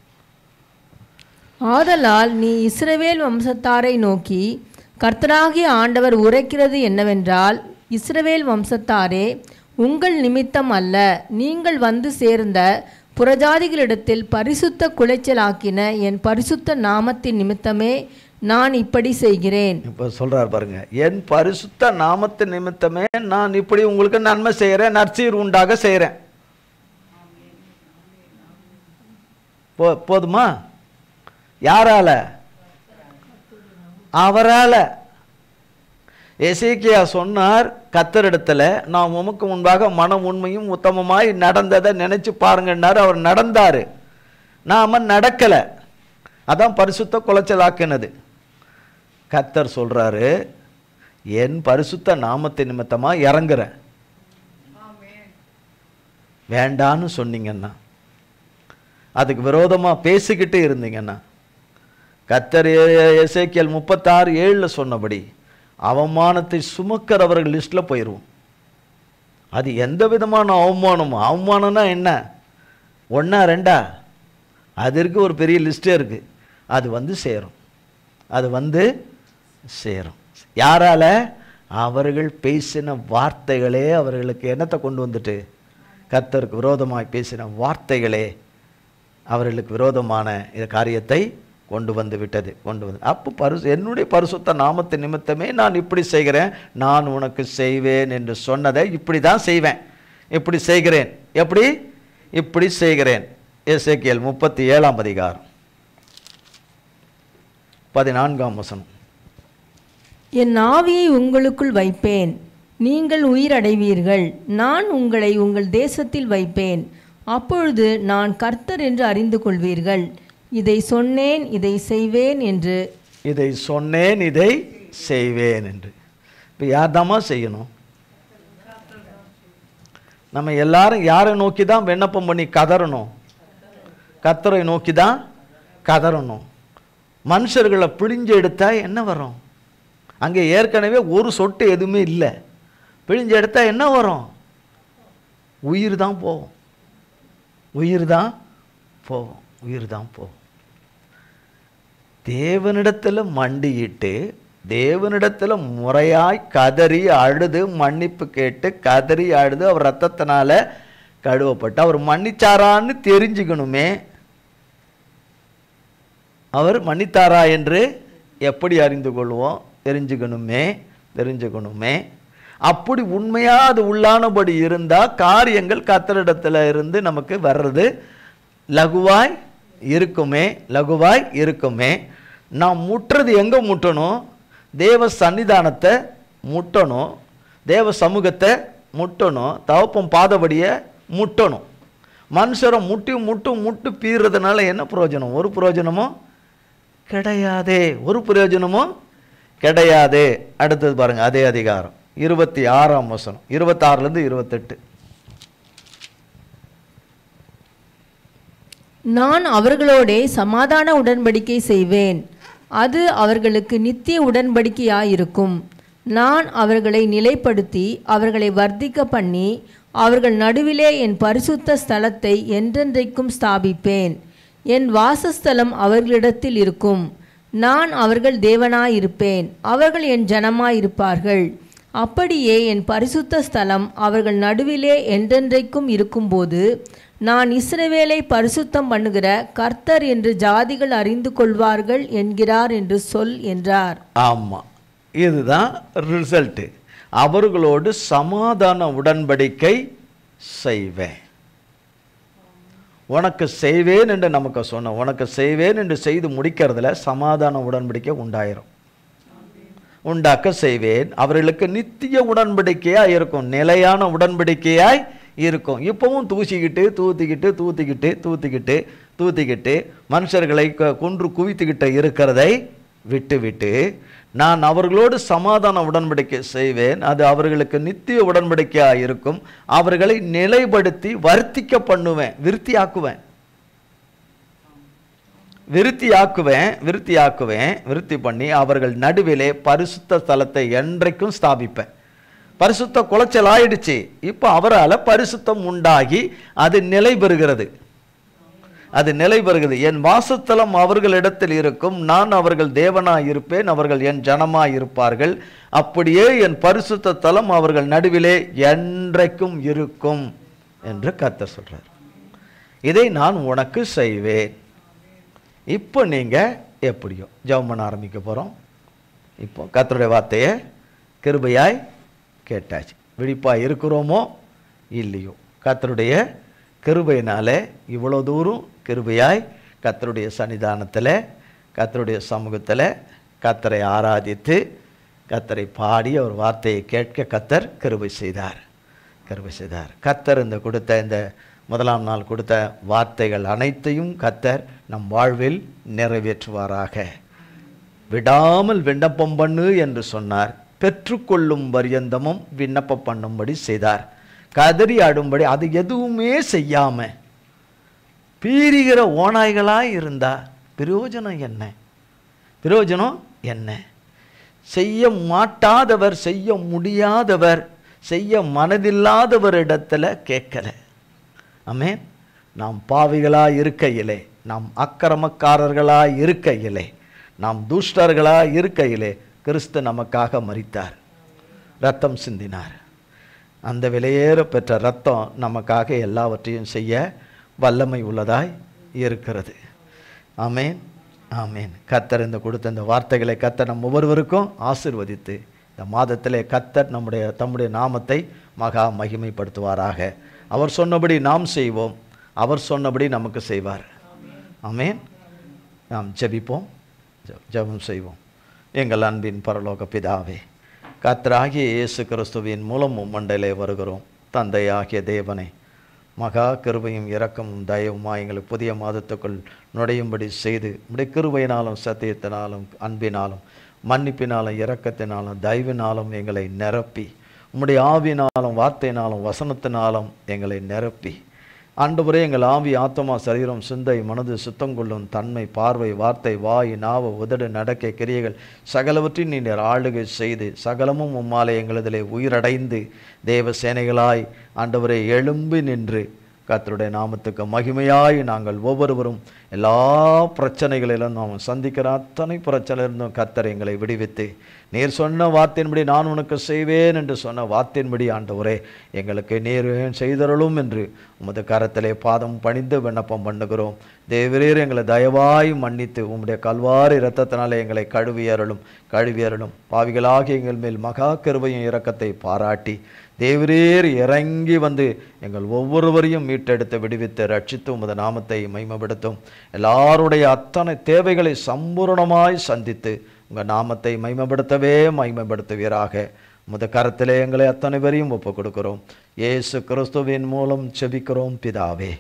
ஆதலால் நீ இஸ்ரவேல் வம்சத்தாரை நோக்கி கர்த்தராகிய ஆண்டவர் உரைக்கிறது என்னவென்றால், இஸ்ரவேல் வம்சத்தாரே, உங்கள் நிமித்தம் அல்ல, நீங்கள் வந்து சேர்ந்த புறஜாதிகளிடத்தில் பரிசுத்த குலைச்சலாக்கின என் பரிசுத்த நாமத்தின் நிமித்தமே நான் இப்படி செய்கிறேன். இப்போ சொல்றார் பாருங்க, என் பரிசுத்த நாமத்தின் நிமித்தமே நான் இப்படி உங்களுக்கு நன்மை செய்கிறேன், நற்சீர் உண்டாக செய்கிறேன். போதுமா? யாரால? அவரால. எசேக்கியா சொன்னார் கர்த்தரிடத்துல, நான் உமக்கு முன்பாக மனம் உண்மையும் உத்தமமாய் நடந்ததை நினைச்சு பாருங்கன்னாரு. அவர் நடந்தாரு, நாம நடக்கல. அதான் பரிசுத்த குலைச்சலாக்கினது. கர்த்தர் சொல்றாரு, என் பரிசுத்த நாமத்தின் நிமித்தமா இறங்குறேன். வேண்டான்னு சொன்னீங்கன்னா, அதுக்கு விரோதமா பேசிக்கிட்டு இருந்தீங்கன்னா, கர்த்தர் எசேக்கியேல் 36:7 சொன்னபடி அவமானத்தை சுமக்கிறவர்கள் லிஸ்ட்ல போயிடுவோம். அது எந்த விதமான அவமானமோ? அவமானம்னா என்ன? 1 2 அதற்கு ஒரு பெரிய லிஸ்டே இருக்கு. அது வந்து சேரும், அது வந்து சேரும். யாரால? அவர்கள் பேசின வார்த்தைகளே அவர்களுக்கு என்னத்தை கொண்டு வந்துட்டு, கர்த்தருக்கு விரோதமாய் பேசின வார்த்தைகளே அவர்களுக்கு விரோதமான இந்த காரியத்தை கொண்டு வந்து விட்டது. அப்போ என்னுடைய பரிசுத்த நாமத்தின் நிமித்தமே நான் இப்படி செய்கிறேன், நான் உனக்கு செய்வேன் என்று சொன்னதை இப்படி தான் செய்வேன், இப்படி செய்கிறேன். எப்படி? இப்படி செய்கிறேன். எசேக்கியேல் 37ஆம் அதிகாரம் 14ஆம் வசனம். என் ஆவியை உங்களுக்குள் வைப்பேன், நீங்கள் உயிரடைவீர்கள். நான் உங்களை உங்கள் தேசத்தில் வைப்பேன். அப்பொழுது நான் கர்த்தர் என்று அறிந்து கொள்வீர்கள். இதை சொன்னேன், இதை செய்வேன் என்று. இதை சொன்னேன், இதை செய்வேன் என்று. இப்போ யார்தாம்மா செய்யணும்? நம்ம எல்லாரும் யாரை நோக்கி தான் விண்ணப்பம் பண்ணி கதறணும்? கர்த்தரை நோக்கி தான் கதறணும். மனுஷர்களை பிழிஞ்சு எடுத்தா என்ன வரும்? அங்கே ஏற்கனவே ஒரு சொட்டு எதுவுமே இல்லை. பிழிஞ்சு எடுத்தா என்ன வரும்? உயிர் தான் போகும், உயிர் தான் போகும், உயிர் தான் போகும். தேவனிடத்தில் மண்டியிட்டு, தேவனிடத்தில் முறையாய் கதறி அழுது மன்னிப்பு கேட்டு கதறி அழுது அவர் ரத்தத்தினால கழுவப்பட்டு அவர் மன்னிச்சாரான்னு தெரிஞ்சுக்கணுமே. அவர் மன்னித்தாரா என்று எப்படி அறிந்து கொள்வோம்? தெரிஞ்சுக்கணுமே. அப்படி உண்மையா அது உள்ளானபடி இருந்தால் காரியங்கள் கர்த்தரிடத்தில் இருந்து நமக்கு வர்றது லகுவாய் இருக்குமே. நாம் முட்டுறது எங்கே முட்டணும்? தேவ சன்னிதானத்தை முட்டணும், தேவ சமூகத்தை முட்டணும், தகப்பன் பாதபடியை முட்டணும். மனுஷரை முட்டு பீறதுனால என்ன பிரயோஜனம்? ஒரு பிரயோஜனமும் கிடையாதே, ஒரு பிரயோஜனமும் கிடையாது. அடுத்தது பாருங்க, அதே அதிகாரம் 26ஆம் வசனம், 26லேருந்து 28. நான் அவர்களோடே சமாதான உடன்படிக்கை செய்வேன், அது அவர்களுக்கு நித்திய உடன்படிக்கையாயிருக்கும். நான் அவர்களை நிலைப்படுத்தி அவர்களை வர்த்திக்க பண்ணி அவர்கள் நடுவிலே என் பரிசுத்த ஸ்தலத்தை என்றென்றைக்கும் ஸ்தாபிப்பேன். என் வாசஸ்தலம் அவர்களிடத்தில் இருக்கும். நான் அவர்கள் தேவனாயிருப்பேன், அவர்கள் என் ஜனமாயிருப்பார்கள். அப்படியே என் பரிசுத்த ஸ்தலம் அவர்கள் நடுவிலே என்றென்றைக்கும் இருக்கும்போது நான் இஸ்ரவேலை பரிசுத்தம் பண்ணுகிற கர்த்தர் என்று ஜாதிகள் அறிந்து கொள்வார்கள் என்கிறார் என்று சொல் என்றார். ஆமா, இதுதான் ரிசல்ட். அவர்களோடு சமாதான உடன்படிக்கை செய்வேன். உனக்கு செய்வேன் என்று நமக்கு சொன்ன, உனக்கு செய்வேன் என்று செய்து முடிக்கிறதுல சமாதான உடன்படிக்கை உண்டாயிரும். உண்டாக்க செய்வேன், அவர்களுக்கு நித்திய உடன்படிக்கையாய் இருக்கும், நிலையான உடன்படிக்கையாய் இருக்கும். இப்பவும் தூசிக்கிட்டு தூத்திக்கிட்டு தூத்திக்கிட்டு தூத்திக்கிட்டு தூத்திக்கிட்டு மனுஷர்களை கொன்று குவித்துக்கிட்டு இருக்கிறதை விட்டு விட்டு நான் அவர்களோடு சமாதான உடன்படிக்கை செய்வேன், அது அவர்களுக்கு நித்திய உடன்படிக்கையாக இருக்கும், அவர்களை நிலைப்படுத்தி வர்த்திக்க பண்ணுவேன், விருத்தியாக்குவேன், விருத்தி பண்ணி அவர்கள் நடுவிலே பரிசுத்த ஸ்தலத்தை என்றைக்கும் ஸ்தாபிப்பேன். பரிசுத்த குலைச்சல் ஆயிடுச்சு, இப்போ அவரால் பரிசுத்தம் உண்டாகி அது நிலை பெறுகிறது, அது நிலை பெறுகிறது. என் வாசஸ்தலம் அவர்களிடத்தில் இருக்கும், நான் அவர்கள் தேவனாய் இருப்பேன், அவர்கள் என் ஜனமாய் இருப்பார்கள். அப்படியே என் பரிசுத்த ஸ்தலம் அவர்கள் நடுவிலே என்றைக்கும் இருக்கும் என்று கர்த்தர் சொல்றார். இதை நான் உனக்கு செய்வேன். இப்போ நீங்க எப்படியோ ஜெபம் பண்ண ஆரம்பிக்க போறோம். இப்போ கர்த்தருடைய வார்த்தையை கிருபையாய் கேட்டாச்சு. விழிப்பாய் இருக்கிறோமோ இல்லையோ, கர்த்தருடைய கிருபையினாலே இவ்வளோ தூரம் கிருபையாய் கர்த்தருடைய சன்னிதானத்தில், கர்த்தருடைய சமூகத்தில் கர்த்தரை ஆராதித்து கர்த்தரை பாடி அவர் வார்த்தையை கேட்க கர்த்தர் கிருபை செய்தார். கர்த்தர் இந்த கொடுத்த இந்த முதலாம் நாள் கொடுத்த வார்த்தைகள் அனைத்தையும் கர்த்தர் நம் வாழ்வில் நிறைவேற்றுவாராக. விடாமல் விண்ணப்பம் பண்ணு என்று சொன்னார். பெற்றுக்கொள்ளும் பரியந்தமும் விண்ணப்பம் பண்ணும்படி செய்தார். கதறி ஆடும்படி அது எதுவுமே செய்யாம பீரிகிற ஓநாய்களாய் இருந்தா பிரயோஜனம் என்ன? பிரயோஜனம் என்ன? செய்ய மாட்டாதவர், செய்ய முடியாதவர், செய்ய மனதில்லாதவரிடத்துல கேட்கல. ஆமென். நாம் பாவிகளாய் இருக்கையிலே, நாம் அக்கிரமக்காரர்களாய் இருக்கையிலே, நாம் துஷ்டர்களாய் இருக்கையிலே கிறிஸ்து நமக்காக மரித்தார், ரத்தம் சிந்தினார். அந்த விலையேற பெற்ற ரத்தம் நமக்காக எல்லாவற்றையும் செய்ய வல்லமை உள்ளதாய் இருக்கிறது. ஆமேன், ஆமேன். கர்த்தர் இந்த கொடுத்த இந்த வார்த்தைகளை கர்த்தர் நம் ஒவ்வொருவருக்கும் ஆசீர்வதித்து இந்த மாதத்திலே கர்த்தர் தம்முடைய நாமத்தை மகா மகிமைப்படுத்துவாராக. அவர் சொன்னபடி நாம் செய்வோம், அவர் சொன்னபடி நமக்கு செய்வார். ஆமேன். நாம் ஜெபிப்போம், ஜெபம் செய்வோம். எங்கள் அன்பின் பரலோக பிதாவே, கர்த்தராகிய இயேசு கிறிஸ்துவின் மூலம் மண்டலே வருகிறோம். தந்தையாகிய தேவனை, மகா கிருபையும் இரக்கமும் தயவுமாய் எங்களுக்கு புதிய மாதத்துக்குள் நுழையும்படி செய்து உம்முடைய கிருபையினாலும் சத்தியத்தினாலும் அன்பினாலும் மன்னிப்பினாலும் இரக்கத்தினாலும் தயவினாலும் எங்களை நிரப்பி, உம்முடைய ஆவினாலும் வார்த்தையினாலும் வசனத்தினாலும் எங்களை நிரப்பி, ஆண்டவரே எங்கள் ஆவி ஆத்மா சரீரம் சிந்தை மனது சுத்தம் கொள்ளும் தன்மை பார்வை வார்த்தை வாய் நாவு உதடு நடக்கை கிரியைகள் சகலவற்றின் நீர் ஆளுகை செய்து சகலமும் உம்மாலே எங்களதிலே உயிரடைந்து தேவ சேனைகளாய் ஆண்டவரே எழும்பி நின்று கர்த்தருடைய நாமத்துக்கு மகிமையாய் நாங்கள் ஒவ்வொருவரும் எல்லா பிரச்சனைகளிலும் நாம் சந்திக்கிற அத்தனை பிரச்சனையிலிருந்தும் கர்த்தர் எங்களை விடுவித்து நீர் சொன்ன வார்த்தையின்படி நான் உனக்கு செய்வேன் என்று சொன்ன வார்த்தையின்படி ஆண்டவரே எங்களுக்கு நீர் செய்தருளும் என்று உமது கரத்திலே பாதம் பணிந்து விண்ணப்பம் பண்ணுகிறோம். தேவரீர் எங்களை தயவாய் மன்னித்து உம்முடைய கல்வாரி இரத்தத்தினாலே எங்களை கழுவியருளும். பாவிகளாகி எங்கள் மேல் மகா கிருபையும் இரக்கத்தை பாராட்டி தேவரீர் இறங்கி வந்து எங்கள் ஒவ்வொருவரையும் மீட்டெடுத்து விடுவித்து ரட்சித்து உமது நாமத்தை மகிமைப்படுத்தும். எல்லாருடைய அத்தனை தேவைகளை சம்பூர்ணமாய் சந்தித்து உங்கள் நாமத்தை மகிமைப்படுத்துவீராக. உமது கரத்திலே எங்களை அத்தனை பேரையும் ஒப்புக் கொடுக்கிறோம். இயேசு கிறிஸ்துவின் மூலம் செபிக்கிறோம் பிதாவே.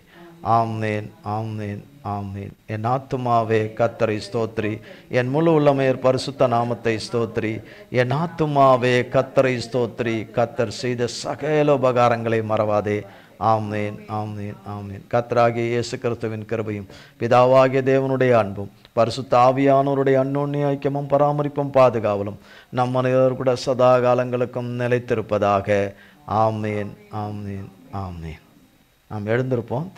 ஆமேன், ஆமேன், ஆமேன். என் ஆத்துமாவே கர்த்தரை ஸ்தோத்ரி, என் முழு உள்ளமையர் பரிசுத்த நாமத்தை ஸ்தோத்ரி. என் ஆத்துமாவே கர்த்தரை ஸ்தோத்ரி, கர்த்தர் செய்த சகல உபகாரங்களை மறவாதே. ஆமேன், ஆமேன், ஆமேன். கர்த்தராகிய இயேசு கிறிஸ்துவின் கிருபையும் பிதாவாகிய தேவனுடைய அன்பும் பரிசுத்த ஆவியானவருடைய அன்யோன்ய ஐக்கியமும் பராமரிப்பும் பாதுகாவலும் நம் மனிதர் கூட சதா காலங்களுக்கும் நிலைத்திருப்பதாக. ஆமேன், ஆமேன், ஆமேன். நாம் எழுந்திருப்போம்.